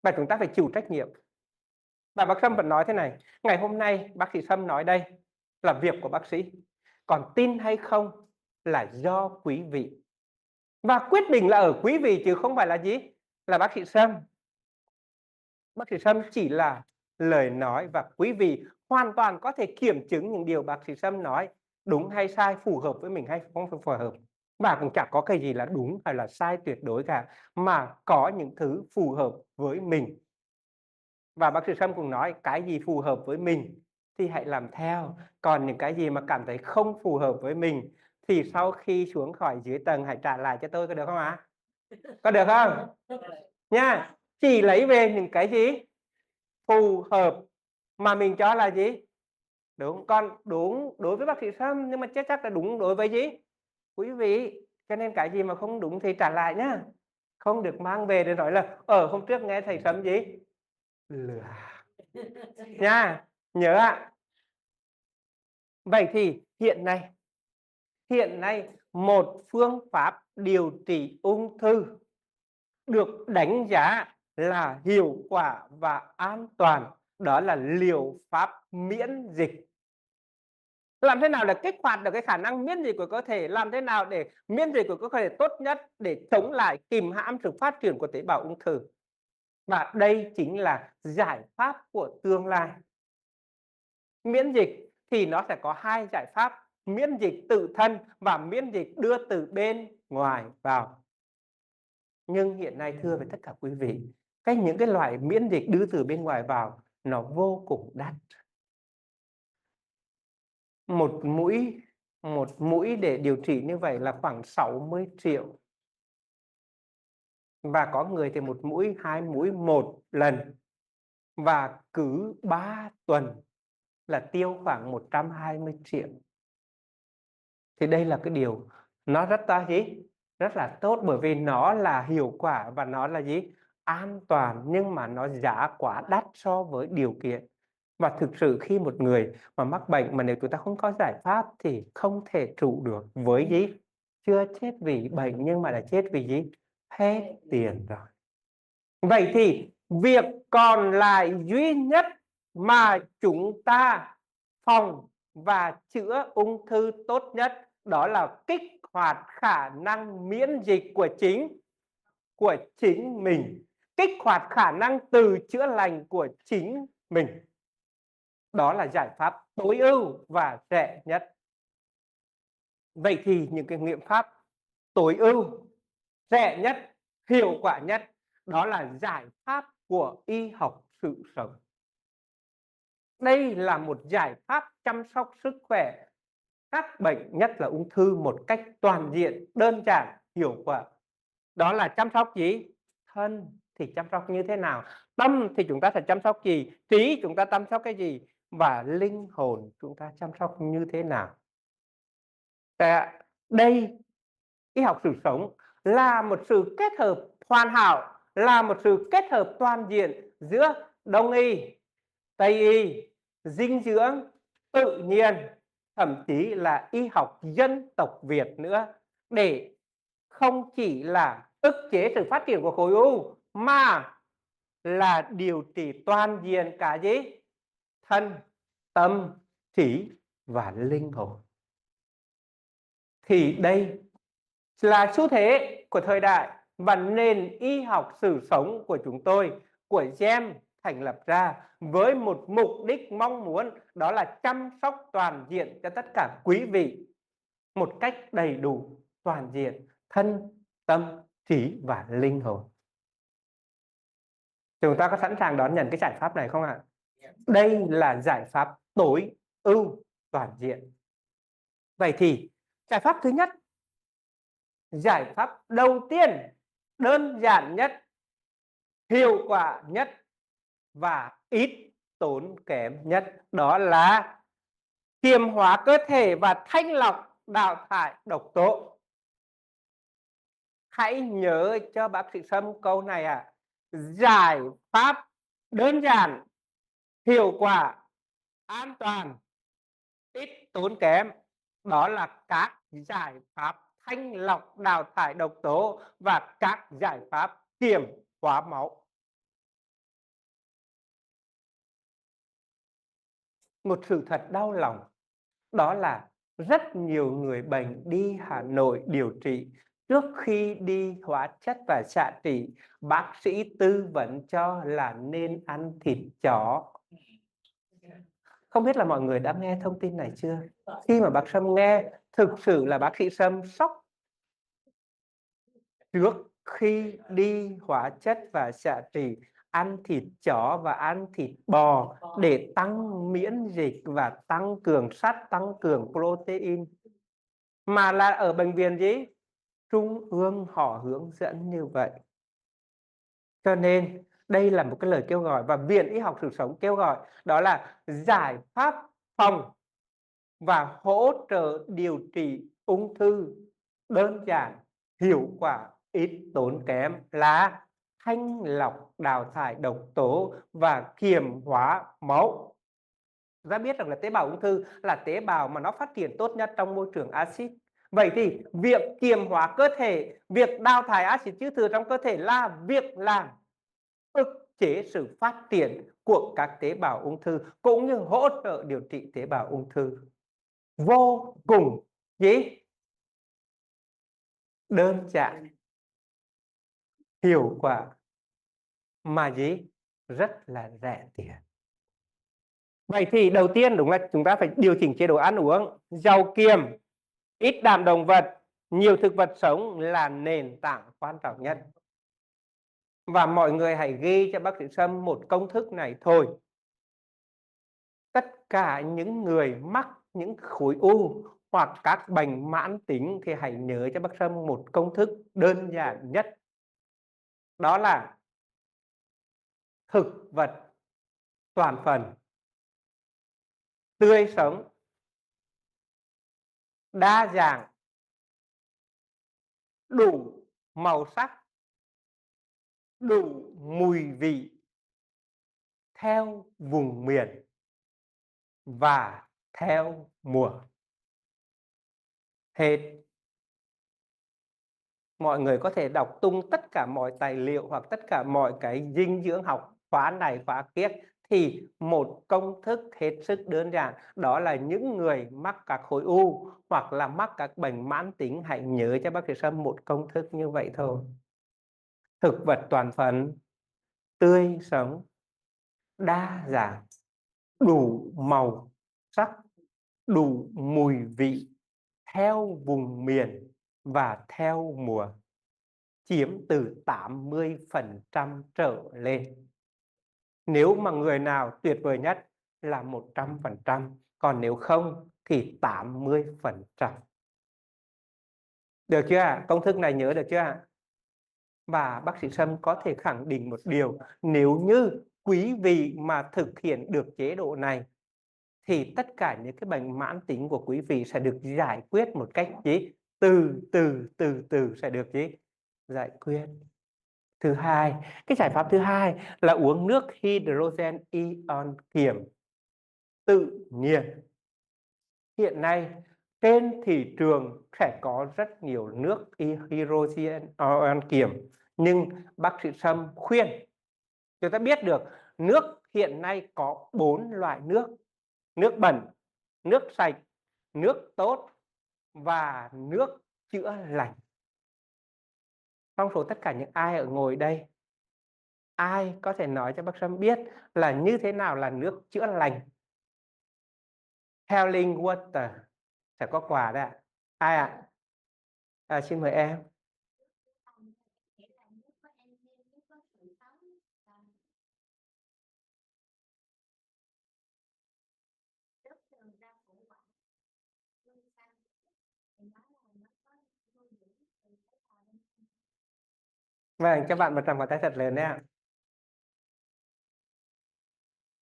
và chúng ta phải chịu trách nhiệm. Và bác Sâm vẫn nói thế này: ngày hôm nay bác sĩ Sâm nói đây là việc của bác sĩ, còn tin hay không là do quý vị, và quyết định là ở quý vị chứ không phải là gì, là bác sĩ Sâm. Bác sĩ Sâm chỉ là lời nói, và quý vị hoàn toàn có thể kiểm chứng những điều bác sĩ Sâm nói đúng hay sai, phù hợp với mình hay không phù hợp. Và cũng chẳng có cái gì là đúng hay là sai tuyệt đối cả, mà có những thứ phù hợp với mình. Và bác sĩ Sâm cũng nói cái gì phù hợp với mình thì hãy làm theo, còn những cái gì mà cảm thấy không phù hợp với mình thì sau khi xuống khỏi dưới tầng hãy trả lại cho tôi, có được không ạ? Có được không? Nha, chỉ lấy về những cái gì phù hợp mà mình cho là gì đúng. Còn đúng đối với bác sĩ Sâm nhưng mà chắc là đúng đối với gì quý vị, cho nên cái gì mà không đúng thì trả lại nhá, không được mang về để nói là hôm trước nghe thầy Sâm gì lừa nha, nhớ ạ. Vậy thì hiện nay một phương pháp điều trị ung thư được đánh giá là hiệu quả và an toàn, đó là liệu pháp miễn dịch. Làm thế nào để kích hoạt được cái khả năng miễn dịch của cơ thể, làm thế nào để miễn dịch của cơ thể tốt nhất để chống lại, kìm hãm sự phát triển của tế bào ung thư. Và đây chính là giải pháp của tương lai. Miễn dịch thì nó sẽ có hai giải pháp: miễn dịch tự thân và miễn dịch đưa từ bên ngoài vào. Nhưng hiện nay thưa với tất cả quý vị, những cái loại miễn dịch đưa từ bên ngoài vào nó vô cùng đắt. Một mũi để điều trị như vậy là khoảng 60 triệu. Và có người thì một mũi, 2 mũi một lần. Và cứ 3 tuần là tiêu khoảng 120 triệu. Thì đây là cái điều nó rất là tốt, bởi vì nó là hiệu quả và nó là an toàn, nhưng mà nó giá quá đắt so với điều kiện. Và thực sự khi một người mà mắc bệnh mà nếu chúng ta không có giải pháp thì không thể trụ được với chưa chết vì bệnh nhưng mà đã chết vì hết tiền rồi. Vậy thì việc còn lại duy nhất mà chúng ta phòng và chữa ung thư tốt nhất đó là kích hoạt khả năng miễn dịch của chính mình, kích hoạt khả năng tự chữa lành của chính mình. Đó là giải pháp tối ưu và rẻ nhất. Vậy thì những cái nghiệm pháp tối ưu, rẻ nhất, hiệu quả nhất đó là giải pháp của y học sự sống. Đây là một giải pháp chăm sóc sức khỏe các bệnh, nhất là ung thư, một cách toàn diện, đơn giản, hiệu quả. Đó là chăm sóc gì? Thân thì chăm sóc như thế nào? Tâm thì chúng ta sẽ chăm sóc gì? Trí chúng ta chăm sóc cái gì? Và linh hồn chúng ta chăm sóc như thế nào? Đây, y học sự sống là một sự kết hợp hoàn hảo, là một sự kết hợp toàn diện giữa Đông y, Tây y, dinh dưỡng, tự nhiên, thậm chí là y học dân tộc Việt nữa, để không chỉ là ức chế sự phát triển của khối u mà là điều trị toàn diện cả gì? Thân, tâm, trí và linh hồn. Thì đây là xu thế của thời đại và nền y học sự sống của chúng tôi, của GEM thành lập ra với một mục đích mong muốn, đó là chăm sóc toàn diện cho tất cả quý vị một cách đầy đủ, toàn diện, thân, tâm, trí và linh hồn. Chúng ta có sẵn sàng đón nhận cái giải pháp này không ạ? Đây là giải pháp tối ưu toàn diện. Vậy thì giải pháp thứ nhất, giải pháp đầu tiên, đơn giản nhất, hiệu quả nhất và ít tốn kém nhất, đó là kiềm hóa cơ thể và thanh lọc đào thải độc tố. Hãy nhớ cho bác sĩ Sâm câu này ạ. Giải pháp đơn giản, hiệu quả, an toàn, ít tốn kém, đó là các giải pháp thanh lọc đào thải độc tố và các giải pháp kiềm hóa máu. Một sự thật đau lòng, đó là rất nhiều người bệnh đi Hà Nội điều trị, trước khi đi hóa chất và xạ trị, bác sĩ tư vấn cho là nên ăn thịt chó. Không biết là mọi người đã nghe thông tin này chưa? Khi mà bác Sâm nghe, thực sự là bác sĩ Sâm sốc. Trước khi đi hóa chất và xạ trị, ăn thịt chó và ăn thịt bò để tăng miễn dịch và tăng cường sắt, tăng cường protein. Mà là ở bệnh viện gì? Trung ương họ hướng dẫn như vậy. Cho nên đây là một cái lời kêu gọi, và Viện Y học sự sống kêu gọi, đó là giải pháp phòng và hỗ trợ điều trị ung thư đơn giản, hiệu quả, ít tốn kém là thanh lọc đào thải độc tố và kiềm hóa máu. Ta biết rằng là tế bào ung thư là tế bào mà nó phát triển tốt nhất trong môi trường axit. Vậy thì việc kiềm hóa cơ thể, việc đào thải axit dư thừa trong cơ thể là việc làm ức chế sự phát triển của các tế bào ung thư, cũng như hỗ trợ điều trị tế bào ung thư. Vô cùng gì? Đơn giản, hiệu quả, mà gì? Rất là rẻ tiền. Vậy thì đầu tiên đúng là chúng ta phải điều chỉnh chế độ ăn uống, giàu kiềm, ít đạm động vật, nhiều thực vật sống là nền tảng quan trọng nhất. Và mọi người hãy ghi cho bác sĩ Sâm một công thức này thôi. Tất cả những người mắc những khối u hoặc các bệnh mãn tính thì hãy nhớ cho bác Sâm một công thức đơn giản nhất. Đó là thực vật toàn phần, tươi sống, đa dạng, đủ màu sắc, đủ mùi vị, theo vùng miền và theo mùa. Hết. Mọi người có thể đọc tung tất cả mọi tài liệu hoặc tất cả mọi cái dinh dưỡng học, khóa này khóa kia, thì một công thức hết sức đơn giản, đó là những người mắc các khối u hoặc là mắc các bệnh mãn tính hãy nhớ cho bác sĩ Sâm một công thức như vậy thôi. Thực vật toàn phần, tươi sống, đa dạng, đủ màu sắc, đủ mùi vị, theo vùng miền và theo mùa, chiếm từ 80% trở lên. Nếu mà người nào tuyệt vời nhất là 100%, còn nếu không thì 80%. Được chưa ạ? Công thức này nhớ được chưa ạ? Và bác sĩ Sâm có thể khẳng định một điều, nếu như quý vị mà thực hiện được chế độ này thì tất cả những cái bệnh mãn tính của quý vị sẽ được giải quyết một cách từ từ sẽ được giải quyết. Thứ hai, cái giải pháp thứ hai là uống nước hydrogen ion kiềm tự nhiên. Hiện nay trên thị trường sẽ có rất nhiều nước hydrogen ion kiềm, nhưng bác sĩ Sâm khuyên chúng ta biết được nước hiện nay có 4 loại nước: nước bẩn, nước sạch, nước tốt và nước chữa lành. Trong số tất cả những ai ở ngồi đây, ai có thể nói cho bác Sâm biết là như thế nào là nước chữa lành? Healing water sẽ có quà đấy ạ. Ai ạ? Xin mời em. Vâng, các bạn một tràng pháo tay thật lớn đấy ạ.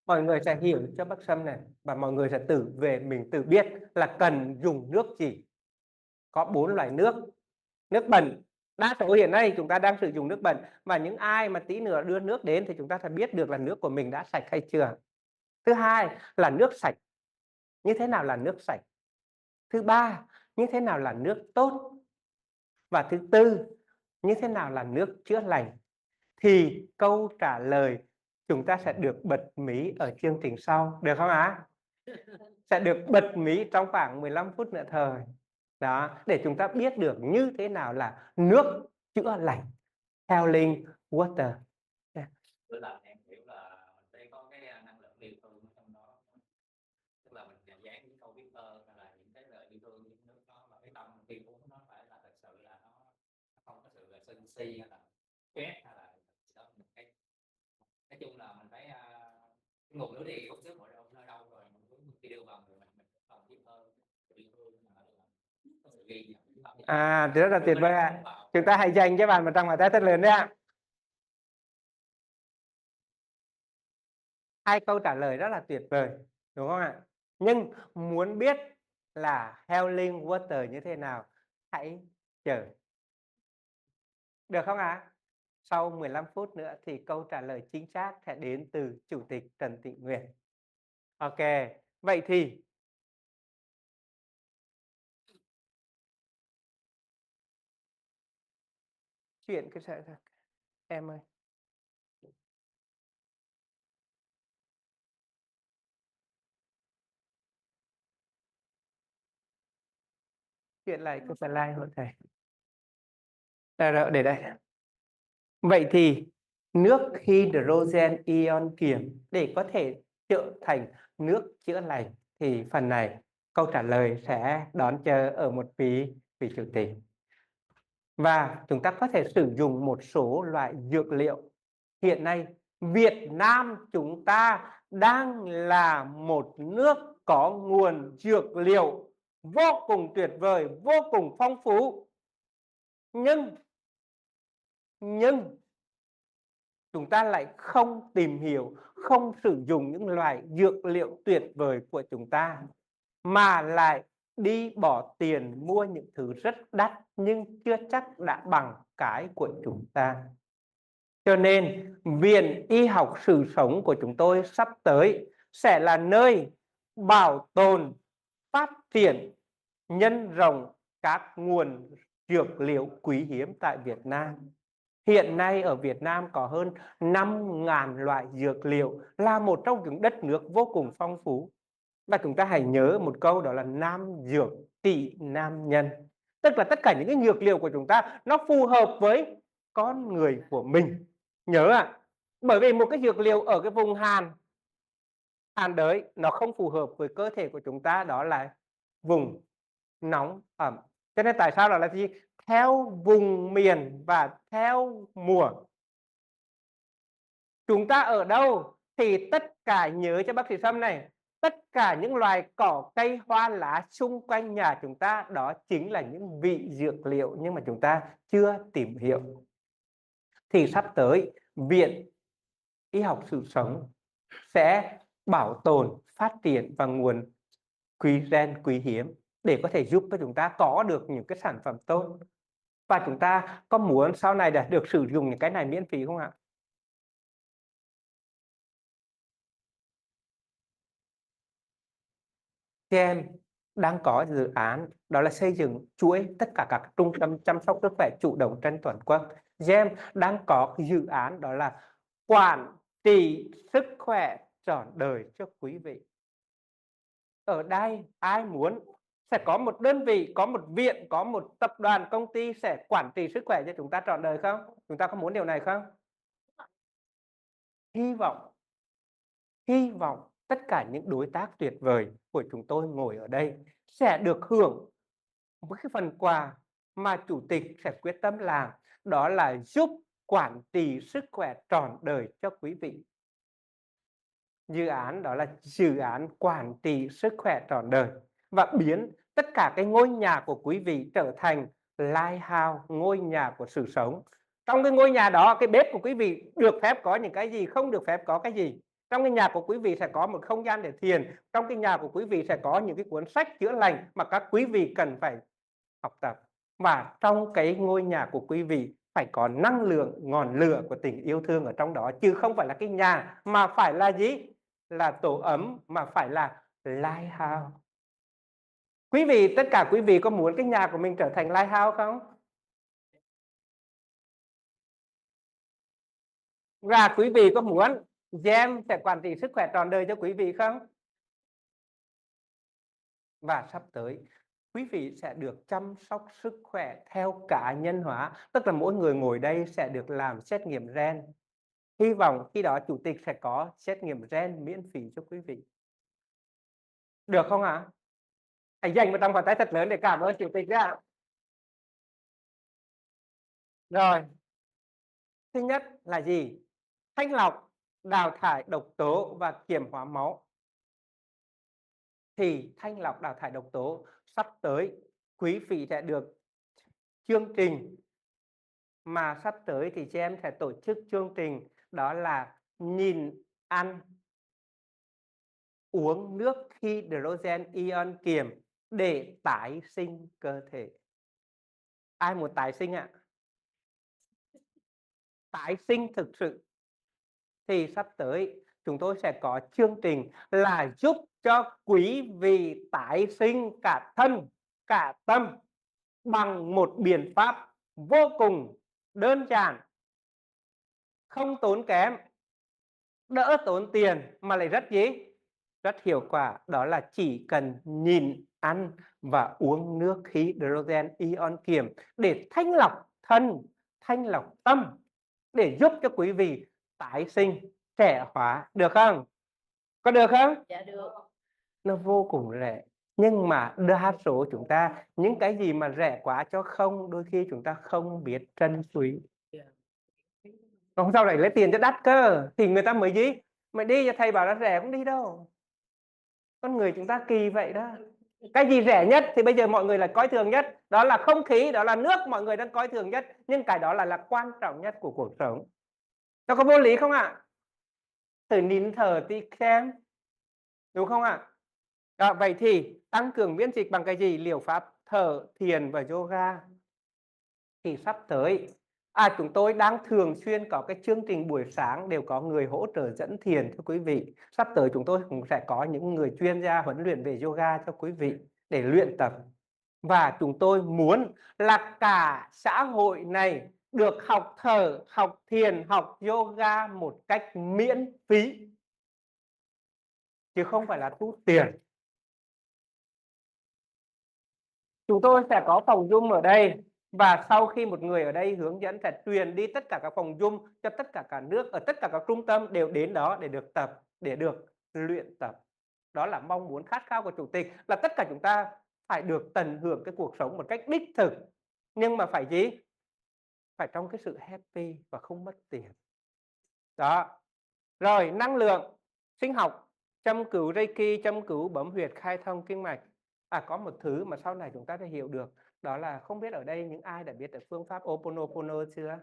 Mọi người sẽ hiểu cho bác Sâm này, và mọi người sẽ tự về mình tự biết là cần dùng nước gì. Có 4 loại nước. Nước bẩn, đa số hiện nay chúng ta đang sử dụng nước bẩn, và những ai mà tí nữa đưa nước đến thì chúng ta sẽ biết được là nước của mình đã sạch hay chưa. Thứ hai là nước sạch. Như thế nào là nước sạch? Thứ ba, như thế nào là nước tốt? Và thứ tư, như thế nào là nước chữa lành? Thì câu trả lời chúng ta sẽ được bật mí ở chương trình sau, được không ạ? Sẽ được bật mí trong khoảng 15 phút nữa thôi. Đó, để chúng ta biết được như thế nào là nước chữa lành, healing water. Tôi làm em hiểu là đây có cái năng lượng yêu thương trong đó, tức là mình dán những câu biết ơn hay là những cái lời yêu thương những nước đó, và cái tâm khi uống nó phải là thật sự là nó không có sự là sân si hay là ghét hay là đó. Nói chung là mình phải cái nguồn nước đi uống nước ở đâu rồi mình uống khi đưa vào người mình lòng biết ơn yêu thương có sự ghi nhận. Rất là tuyệt vời ạ. Chúng ta hãy dành cho bạn một tràng pháo tay thật lớn đấy ạ. 2 câu trả lời rất là tuyệt vời, đúng không ạ? Nhưng muốn biết là healing water như thế nào, hãy chờ. Được không ạ? Sau 15 phút nữa thì câu trả lời chính xác sẽ đến từ Chủ tịch Trần Thị Nguyệt. Ok, vậy thì chuyện cái sẽ em ơi. Chuyện lại cái slide của thầy. Để đây. Vậy thì nước hydrogen ion kiềm để có thể trở thành nước chữa lành thì phần này câu trả lời sẽ đón chờ ở một vị chủ tịch. Và chúng ta có thể sử dụng một số loại dược liệu. Hiện nay Việt Nam chúng ta đang là một nước có nguồn dược liệu vô cùng tuyệt vời, vô cùng phong phú. Nhưng chúng ta lại không tìm hiểu, không sử dụng những loại dược liệu tuyệt vời của chúng ta, mà lại đi bỏ tiền mua những thứ rất đắt nhưng chưa chắc đã bằng cái của chúng ta. Cho nên Viện Y học Sự sống của chúng tôi sắp tới sẽ là nơi bảo tồn, phát triển, nhân rộng các nguồn dược liệu quý hiếm tại Việt Nam. Hiện nay ở Việt Nam có hơn 5.000 loại dược liệu, là một trong những đất nước vô cùng phong phú. Và chúng ta hãy nhớ một câu, đó là nam dược trị nam nhân. Tức là tất cả những cái dược liệu của chúng ta nó phù hợp với con người của mình. Nhớ ạ, bởi vì một cái dược liệu ở cái vùng hàn đới nó không phù hợp với cơ thể của chúng ta, đó là vùng nóng ẩm. Cho nên tại sao là gì? Theo vùng miền và theo mùa. Chúng ta ở đâu thì tất cả, nhớ cho bác sĩ Sâm này, tất cả những loài cỏ cây hoa lá xung quanh nhà chúng ta đó chính là những vị dược liệu nhưng mà chúng ta chưa tìm hiểu. Thì sắp tới Viện Y học sự sống sẽ bảo tồn, phát triển và nguồn quý gen quý hiếm để có thể giúp cho chúng ta có được những cái sản phẩm tốt. Và chúng ta có muốn sau này để được sử dụng những cái này miễn phí không ạ? GEM đang có dự án đó là xây dựng chuỗi tất cả các trung tâm chăm sóc sức khỏe chủ động trên toàn quốc. GEM đang có dự án đó là quản trị sức khỏe trọn đời cho quý vị. Ở đây ai muốn sẽ có một đơn vị, có một viện, có một tập đoàn công ty sẽ quản trị sức khỏe cho chúng ta trọn đời không? Chúng ta có muốn điều này không? Hy vọng tất cả những đối tác tuyệt vời của chúng tôi ngồi ở đây sẽ được hưởng một cái phần quà mà chủ tịch sẽ quyết tâm làm, đó là giúp quản trị sức khỏe trọn đời cho quý vị. Dự án đó là dự án quản trị sức khỏe trọn đời và biến tất cả cái ngôi nhà của quý vị trở thành lighthouse, ngôi nhà của sự sống. Trong cái ngôi nhà đó, cái bếp của quý vị được phép có những cái gì, không được phép có cái gì. Trong cái nhà của quý vị sẽ có một không gian để thiền. Trong cái nhà của quý vị sẽ có những cái cuốn sách chữa lành mà các quý vị cần phải học tập. Và trong cái ngôi nhà của quý vị phải có năng lượng, ngọn lửa của tình yêu thương ở trong đó. Chứ không phải là cái nhà mà phải là gì? Là tổ ấm, mà phải là lighthouse. Quý vị, tất cả quý vị có muốn cái nhà của mình trở thành lighthouse không? Và quý vị có muốn GEM sẽ quản trị sức khỏe trọn đời cho quý vị không? Và sắp tới quý vị sẽ được chăm sóc sức khỏe theo cá nhân hóa, tức là mỗi người ngồi đây sẽ được làm xét nghiệm gen. Hy vọng khi đó chủ tịch sẽ có xét nghiệm gen miễn phí cho quý vị. Được không ạ? Hãy dành một tràng pháo tay thật lớn để cảm ơn chủ tịch ạ. Rồi, thứ nhất là gì? Thanh lọc, đào thải độc tố và kiểm hóa máu. Thì thanh lọc, đào thải độc tố sắp tới quý vị sẽ được chương trình mà sắp tới thì chị em sẽ tổ chức chương trình đó là nhìn ăn uống nước hydrogen ion kiềm để tái sinh cơ thể. Ai muốn tái sinh ạ? Tái sinh thực sự thì sắp tới chúng tôi sẽ có chương trình là giúp cho quý vị tái sinh cả thân, cả tâm bằng một biện pháp vô cùng đơn giản, không tốn kém, đỡ tốn tiền mà lại rất gì? Rất hiệu quả. Đó là chỉ cần nhìn, ăn và uống nước hydrogen ion kiềm để thanh lọc thân, thanh lọc tâm, để giúp cho quý vị tái sinh, trẻ hóa. Được không? Có được không? Dạ được. Nó vô cùng rẻ. Nhưng mà đa số chúng ta, những cái gì mà rẻ quá cho không, đôi khi chúng ta không biết trân quý. Còn sao lại lấy tiền cho đắt cơ? Thì người ta mới gì? Mày đi cho thầy bảo là rẻ, không đi đâu. Con người chúng ta kỳ vậy đó. Cái gì rẻ nhất thì bây giờ mọi người là coi thường nhất. Đó là không khí, đó là nước, mọi người đang coi thường nhất. Nhưng cái đó là quan trọng nhất của cuộc sống. Nó có vô lý không ạ? Thử nín thở tí xem. Đúng không ạ? Vậy thì tăng cường miễn dịch bằng cái gì? Liệu pháp thở, thiền và yoga. Thì sắp tới chúng tôi đang thường xuyên có cái chương trình buổi sáng đều có người hỗ trợ dẫn thiền cho quý vị. Sắp tới chúng tôi cũng sẽ có những người chuyên gia huấn luyện về yoga cho quý vị để luyện tập. Và chúng tôi muốn là cả xã hội này được học thở, học thiền, học yoga một cách miễn phí, chứ không phải là thu tiền. Chúng tôi sẽ có phòng Zoom ở đây. Và sau khi một người ở đây hướng dẫn sẽ truyền đi tất cả các phòng Zoom cho tất cả nước, ở tất cả các trung tâm đều đến đó để được tập, để được luyện tập. Đó là mong muốn khát khao của chủ tịch, là tất cả chúng ta phải được tận hưởng cái cuộc sống một cách đích thực. Nhưng mà phải gì? Phải trong cái sự happy và không mất tiền. Đó. Rồi, năng lượng sinh học, châm cứu Reiki, châm cứu bấm huyệt, khai thông kinh mạch. Có một thứ mà sau này chúng ta đã hiểu được, đó là không biết ở đây những ai đã biết được phương pháp Ho'oponopono chưa?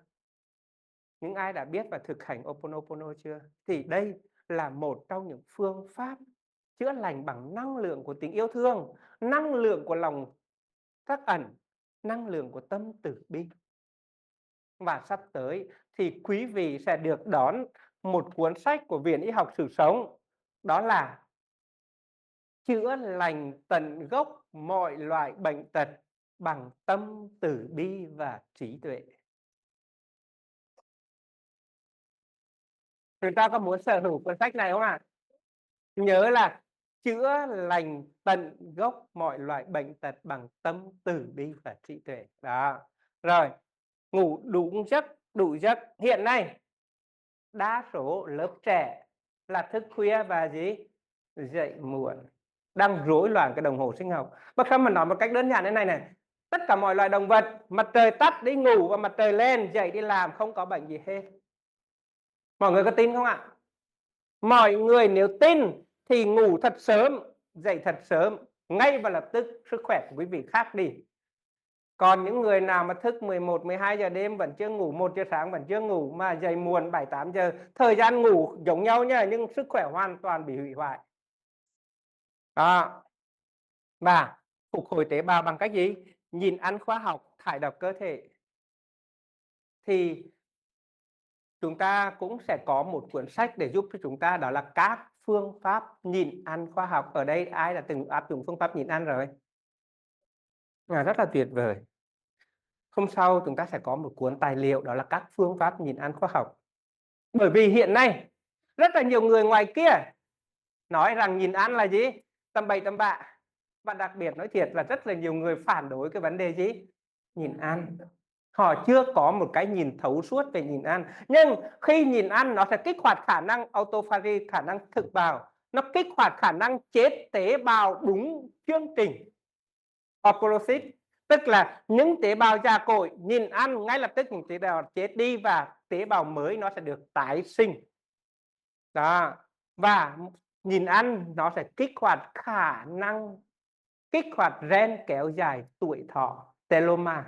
Những ai đã biết và thực hành Ho'oponopono chưa? Thì đây là một trong những phương pháp chữa lành bằng năng lượng của tình yêu thương, năng lượng của lòng trắc ẩn, năng lượng của tâm từ bi. Và sắp tới thì quý vị sẽ được đón một cuốn sách của Viện Y học Sự sống, đó là Chữa lành tận gốc mọi loại bệnh tật bằng tâm từ bi và trí tuệ. Người ta có muốn sở hữu cuốn sách này không ạ? Nhớ là chữa lành tận gốc mọi loại bệnh tật bằng tâm từ bi và trí tuệ. Đó. Rồi, ngủ đủ giấc. Hiện nay đa số lớp trẻ là thức khuya và dậy muộn, đang rối loạn cái đồng hồ sinh học. Bác Sâm mà nói một cách đơn giản thế này này, tất cả mọi loài động vật mặt trời tắt đi ngủ và mặt trời lên dậy đi làm không có bệnh gì hết. Mọi người có tin không ạ? Mọi người nếu tin thì ngủ thật sớm, dậy thật sớm, ngay và lập tức sức khỏe của quý vị khác đi. Còn những người nào mà thức 11, 12 giờ đêm vẫn chưa ngủ, 1 giờ sáng vẫn chưa ngủ, mà dậy muộn 7, 8 giờ, thời gian ngủ giống nhau nha, nhưng sức khỏe hoàn toàn bị hủy hoại. Đó. Và phục hồi tế bào bằng cách gì? Nhìn ăn khoa học, thải độc cơ thể. Thì chúng ta cũng sẽ có một cuốn sách để giúp cho chúng ta, đó là các phương pháp nhịn ăn khoa học. Ở đây ai đã từng áp dụng phương pháp nhịn ăn rồi? Rất là tuyệt vời. Hôm sau chúng ta sẽ có một cuốn tài liệu, đó là các phương pháp nhịn ăn khoa học. Bởi vì hiện nay rất là nhiều người ngoài kia nói rằng nhịn ăn là gì? Tầm bậy tầm bạ. Và đặc biệt nói thiệt là rất là nhiều người phản đối cái vấn đề gì? Nhịn ăn. Họ chưa có một cái nhìn thấu suốt về nhịn ăn. Nhưng khi nhịn ăn nó sẽ kích hoạt khả năng autophagy, khả năng thực bào. Nó kích hoạt khả năng chết tế bào đúng chương trình. Autophagy, tức là những tế bào già cỗi nhịn ăn ngay lập tức những tế bào chết đi và tế bào mới nó sẽ được tái sinh. Đó. Và nhịn ăn nó sẽ kích hoạt khả năng kích hoạt gen kéo dài tuổi thọ, telomere.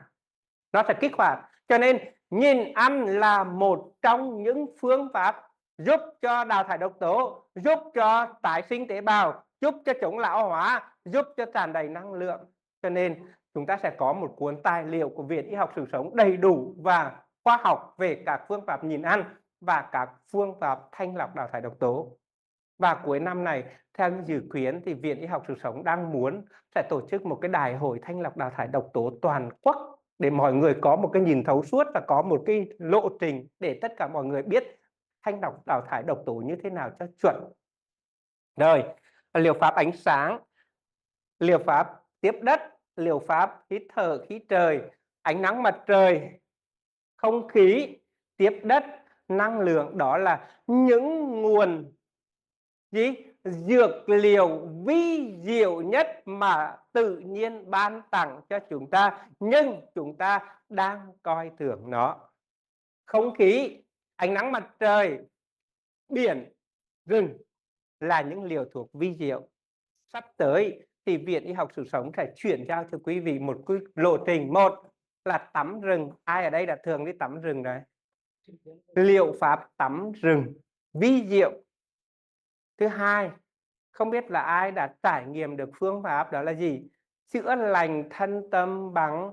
Nó sẽ kích hoạt. Cho nên nhịn ăn là một trong những phương pháp giúp cho đào thải độc tố, giúp cho tái sinh tế bào, giúp cho chống lão hóa, giúp cho tràn đầy năng lượng. Cho nên chúng ta sẽ có một cuốn tài liệu của Viện Y học Sự sống đầy đủ và khoa học về các phương pháp nhịn ăn và các phương pháp thanh lọc đào thải độc tố. Và cuối năm này, theo như dự kiến thì Viện Y học Sự sống đang muốn sẽ tổ chức một cái đại hội thanh lọc đào thải độc tố toàn quốc để mọi người có một cái nhìn thấu suốt và có một cái lộ trình để tất cả mọi người biết thanh lọc đào thải độc tố như thế nào cho chuẩn. Rồi, liệu pháp ánh sáng, liệu pháp tiếp đất, liệu pháp hít thở khí trời, ánh nắng mặt trời, không khí, tiếp đất, năng lượng, đó là những nguồn dược liệu vi diệu nhất mà tự nhiên ban tặng cho chúng ta, nhưng chúng ta đang coi thường nó. Không khí, ánh nắng mặt trời, biển, rừng là những liều thuốc vi diệu. Sắp tới thì Viện Y học Sự sống sẽ chuyển giao cho quý vị một cái lộ trình. Một là tắm rừng. Ai ở đây đã thường đi tắm rừng rồi? Liệu pháp tắm rừng vi diệu. Thứ hai, không biết là ai đã trải nghiệm được phương pháp đó là gì? Chữa lành thân tâm bằng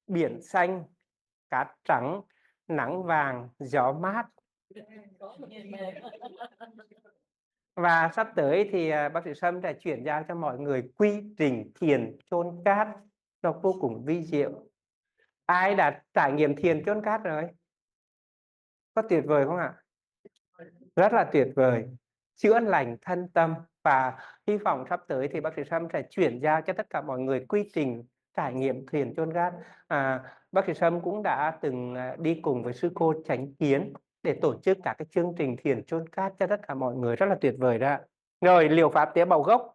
biển xanh, cát trắng, nắng vàng, gió mát. Và sắp tới thì bác sĩ Sâm sẽ chuyển giao cho mọi người quy trình thiền chôn cát. Nó vô cùng vi diệu. Ai đã trải nghiệm thiền chôn cát rồi? Có tuyệt vời không ạ? Rất là tuyệt vời. Chữa lành thân tâm. Và hy vọng sắp tới thì bác sĩ Sâm sẽ chuyển giao cho tất cả mọi người quy trình trải nghiệm thiền chôn cát. Bác sĩ Sâm cũng đã từng đi cùng với sư cô Chánh Kiến để tổ chức các cái chương trình thiền chôn cát cho tất cả mọi người, rất là tuyệt vời đó. Rồi, liệu pháp tế bào gốc.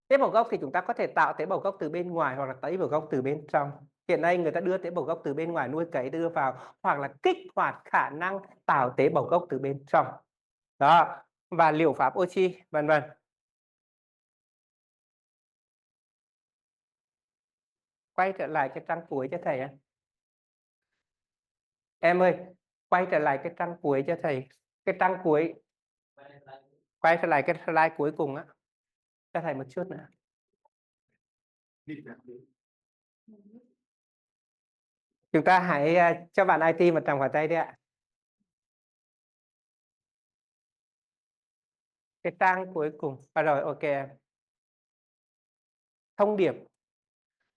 Tế bào gốc thì chúng ta có thể tạo tế bào gốc từ bên ngoài hoặc là tế bào gốc từ bên trong. Hiện nay người ta đưa tế bào gốc từ bên ngoài nuôi cấy đưa vào, hoặc là kích hoạt khả năng tạo tế bào gốc từ bên trong. Đó, và liệu pháp oxy, vân vân. Quay trở lại cái trang cuối cho thầy ạ. Em ơi, quay trở lại cái trang cuối cho thầy. Cái trang cuối, quay trở lại cái slide cuối cùng á. Cho thầy một chút nữa. Chúng ta hãy cho bạn IT một tràng pháo tay đi ạ. Cái trang cuối cùng. Rồi, ok em. Thông điệp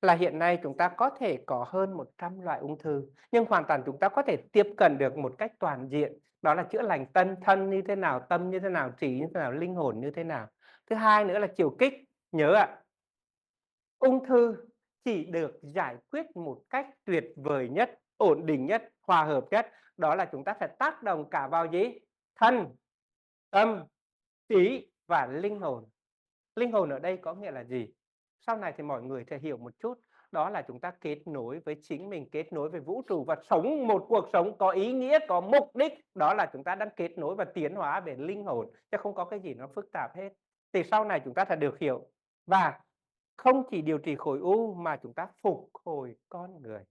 là hiện nay chúng ta có thể có hơn 100 loại ung thư, nhưng hoàn toàn chúng ta có thể tiếp cận được một cách toàn diện. Đó là chữa lành thân như thế nào, tâm như thế nào, trí như thế nào, linh hồn như thế nào. Thứ hai nữa là chiều kích. Nhớ ạ, ung thư chỉ được giải quyết một cách tuyệt vời nhất, ổn định nhất, hòa hợp nhất. Đó là chúng ta sẽ tác động cả vào gì? Thân, tâm, trí và linh hồn. Linh hồn ở đây có nghĩa là gì? Sau này thì mọi người sẽ hiểu một chút. Đó là chúng ta kết nối với chính mình, kết nối với vũ trụ và sống một cuộc sống có ý nghĩa, có mục đích. Đó là chúng ta đang kết nối và tiến hóa về linh hồn, chứ không có cái gì nó phức tạp hết. Thì sau này chúng ta sẽ được hiểu. Và không chỉ điều trị khối u mà chúng ta phục hồi con người.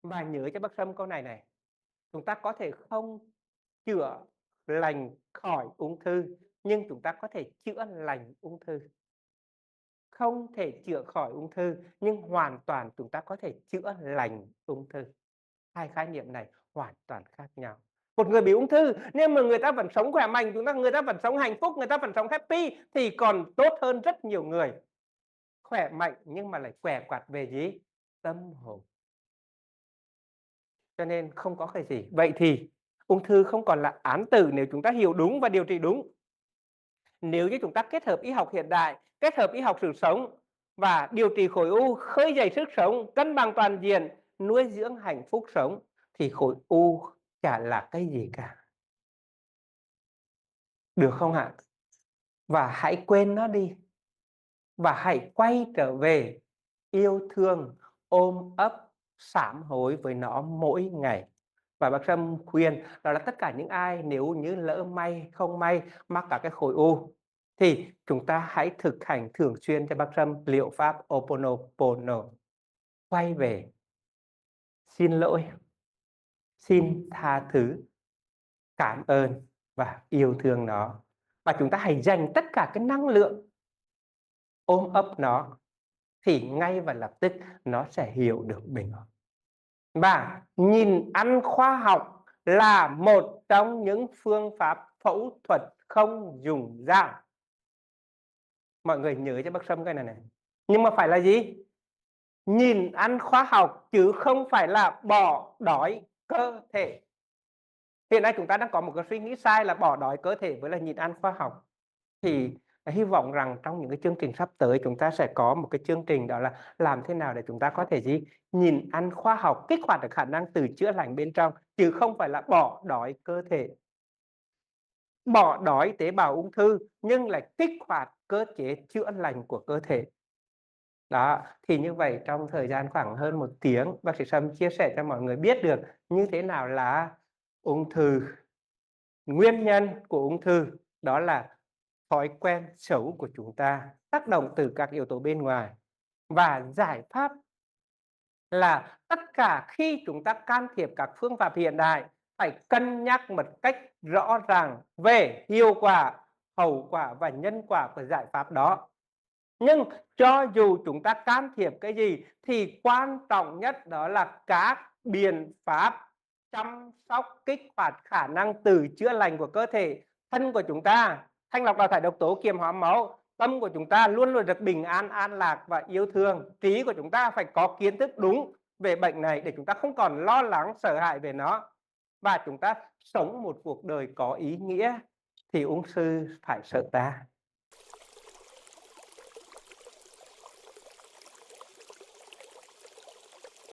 Và nhớ cho bác Sâm câu này này. Chúng ta có thể không chữa lành khỏi ung thư, nhưng chúng ta có thể chữa lành ung thư. Không thể chữa khỏi ung thư, nhưng hoàn toàn chúng ta có thể chữa lành ung thư. Hai khái niệm này hoàn toàn khác nhau. Một người bị ung thư nhưng mà người ta vẫn sống khỏe mạnh, người ta vẫn sống hạnh phúc, người ta vẫn sống happy thì còn tốt hơn rất nhiều người khỏe mạnh nhưng mà lại què quặt về gì? Tâm hồn. Cho nên không có cái gì. Vậy thì ung thư không còn là án tử nếu chúng ta hiểu đúng và điều trị đúng. Nếu như chúng ta kết hợp y học hiện đại, kết hợp y học sự sống và điều trị khối u, khơi dậy sức sống, cân bằng toàn diện, nuôi dưỡng hạnh phúc sống thì khối u chả là cái gì cả. Được không ạ? Và hãy quên nó đi. Và hãy quay trở về yêu thương, ôm ấp, sám hối với nó mỗi ngày. Và bác Sâm khuyên đó là tất cả những ai nếu như lỡ may, không may mắc cả cái khối u thì chúng ta hãy thực hành thường xuyên cho bác Sâm liệu pháp Ho'oponopono. Quay về, xin lỗi, xin tha thứ, cảm ơn và yêu thương nó. Và chúng ta hãy dành tất cả cái năng lượng ôm ấp nó thì ngay và lập tức nó sẽ hiểu được mình. Và nhìn ăn khoa học là một trong những phương pháp phẫu thuật không dùng dao. Mọi người nhớ cho bác Sâm cái này này. Nhưng mà phải là gì? Nhìn ăn khoa học chứ không phải là bỏ đói cơ thể. Hiện nay chúng ta đang có một cái suy nghĩ sai là bỏ đói cơ thể với là nhìn ăn khoa học. Thì hy vọng rằng trong những cái chương trình sắp tới chúng ta sẽ có một cái chương trình đó là làm thế nào để chúng ta có thể gì? Nhìn ăn khoa học kích hoạt được khả năng từ chữa lành bên trong, chứ không phải là bỏ đói cơ thể. Bỏ đói tế bào ung thư nhưng lại kích hoạt cơ chế chữa lành của cơ thể. Đó, thì như vậy trong thời gian khoảng hơn 1 tiếng, bác sĩ Sâm chia sẻ cho mọi người biết được như thế nào là ung thư. Nguyên nhân của ung thư đó là thói quen xấu của chúng ta, tác động từ các yếu tố bên ngoài. Và giải pháp là tất cả khi chúng ta can thiệp các phương pháp hiện đại phải cân nhắc một cách rõ ràng về hiệu quả, hậu quả và nhân quả của giải pháp đó. Nhưng cho dù chúng ta can thiệp cái gì thì quan trọng nhất đó là các biện pháp chăm sóc kích hoạt khả năng tự chữa lành của cơ thể. Thân của chúng ta thanh lọc đào thải độc tố, kiềm hóa máu. Tâm của chúng ta luôn luôn được bình an, an lạc và yêu thương. Trí của chúng ta phải có kiến thức đúng về bệnh này để chúng ta không còn lo lắng, sợ hãi về nó. Và chúng ta sống một cuộc đời có ý nghĩa thì ung thư phải sợ ta.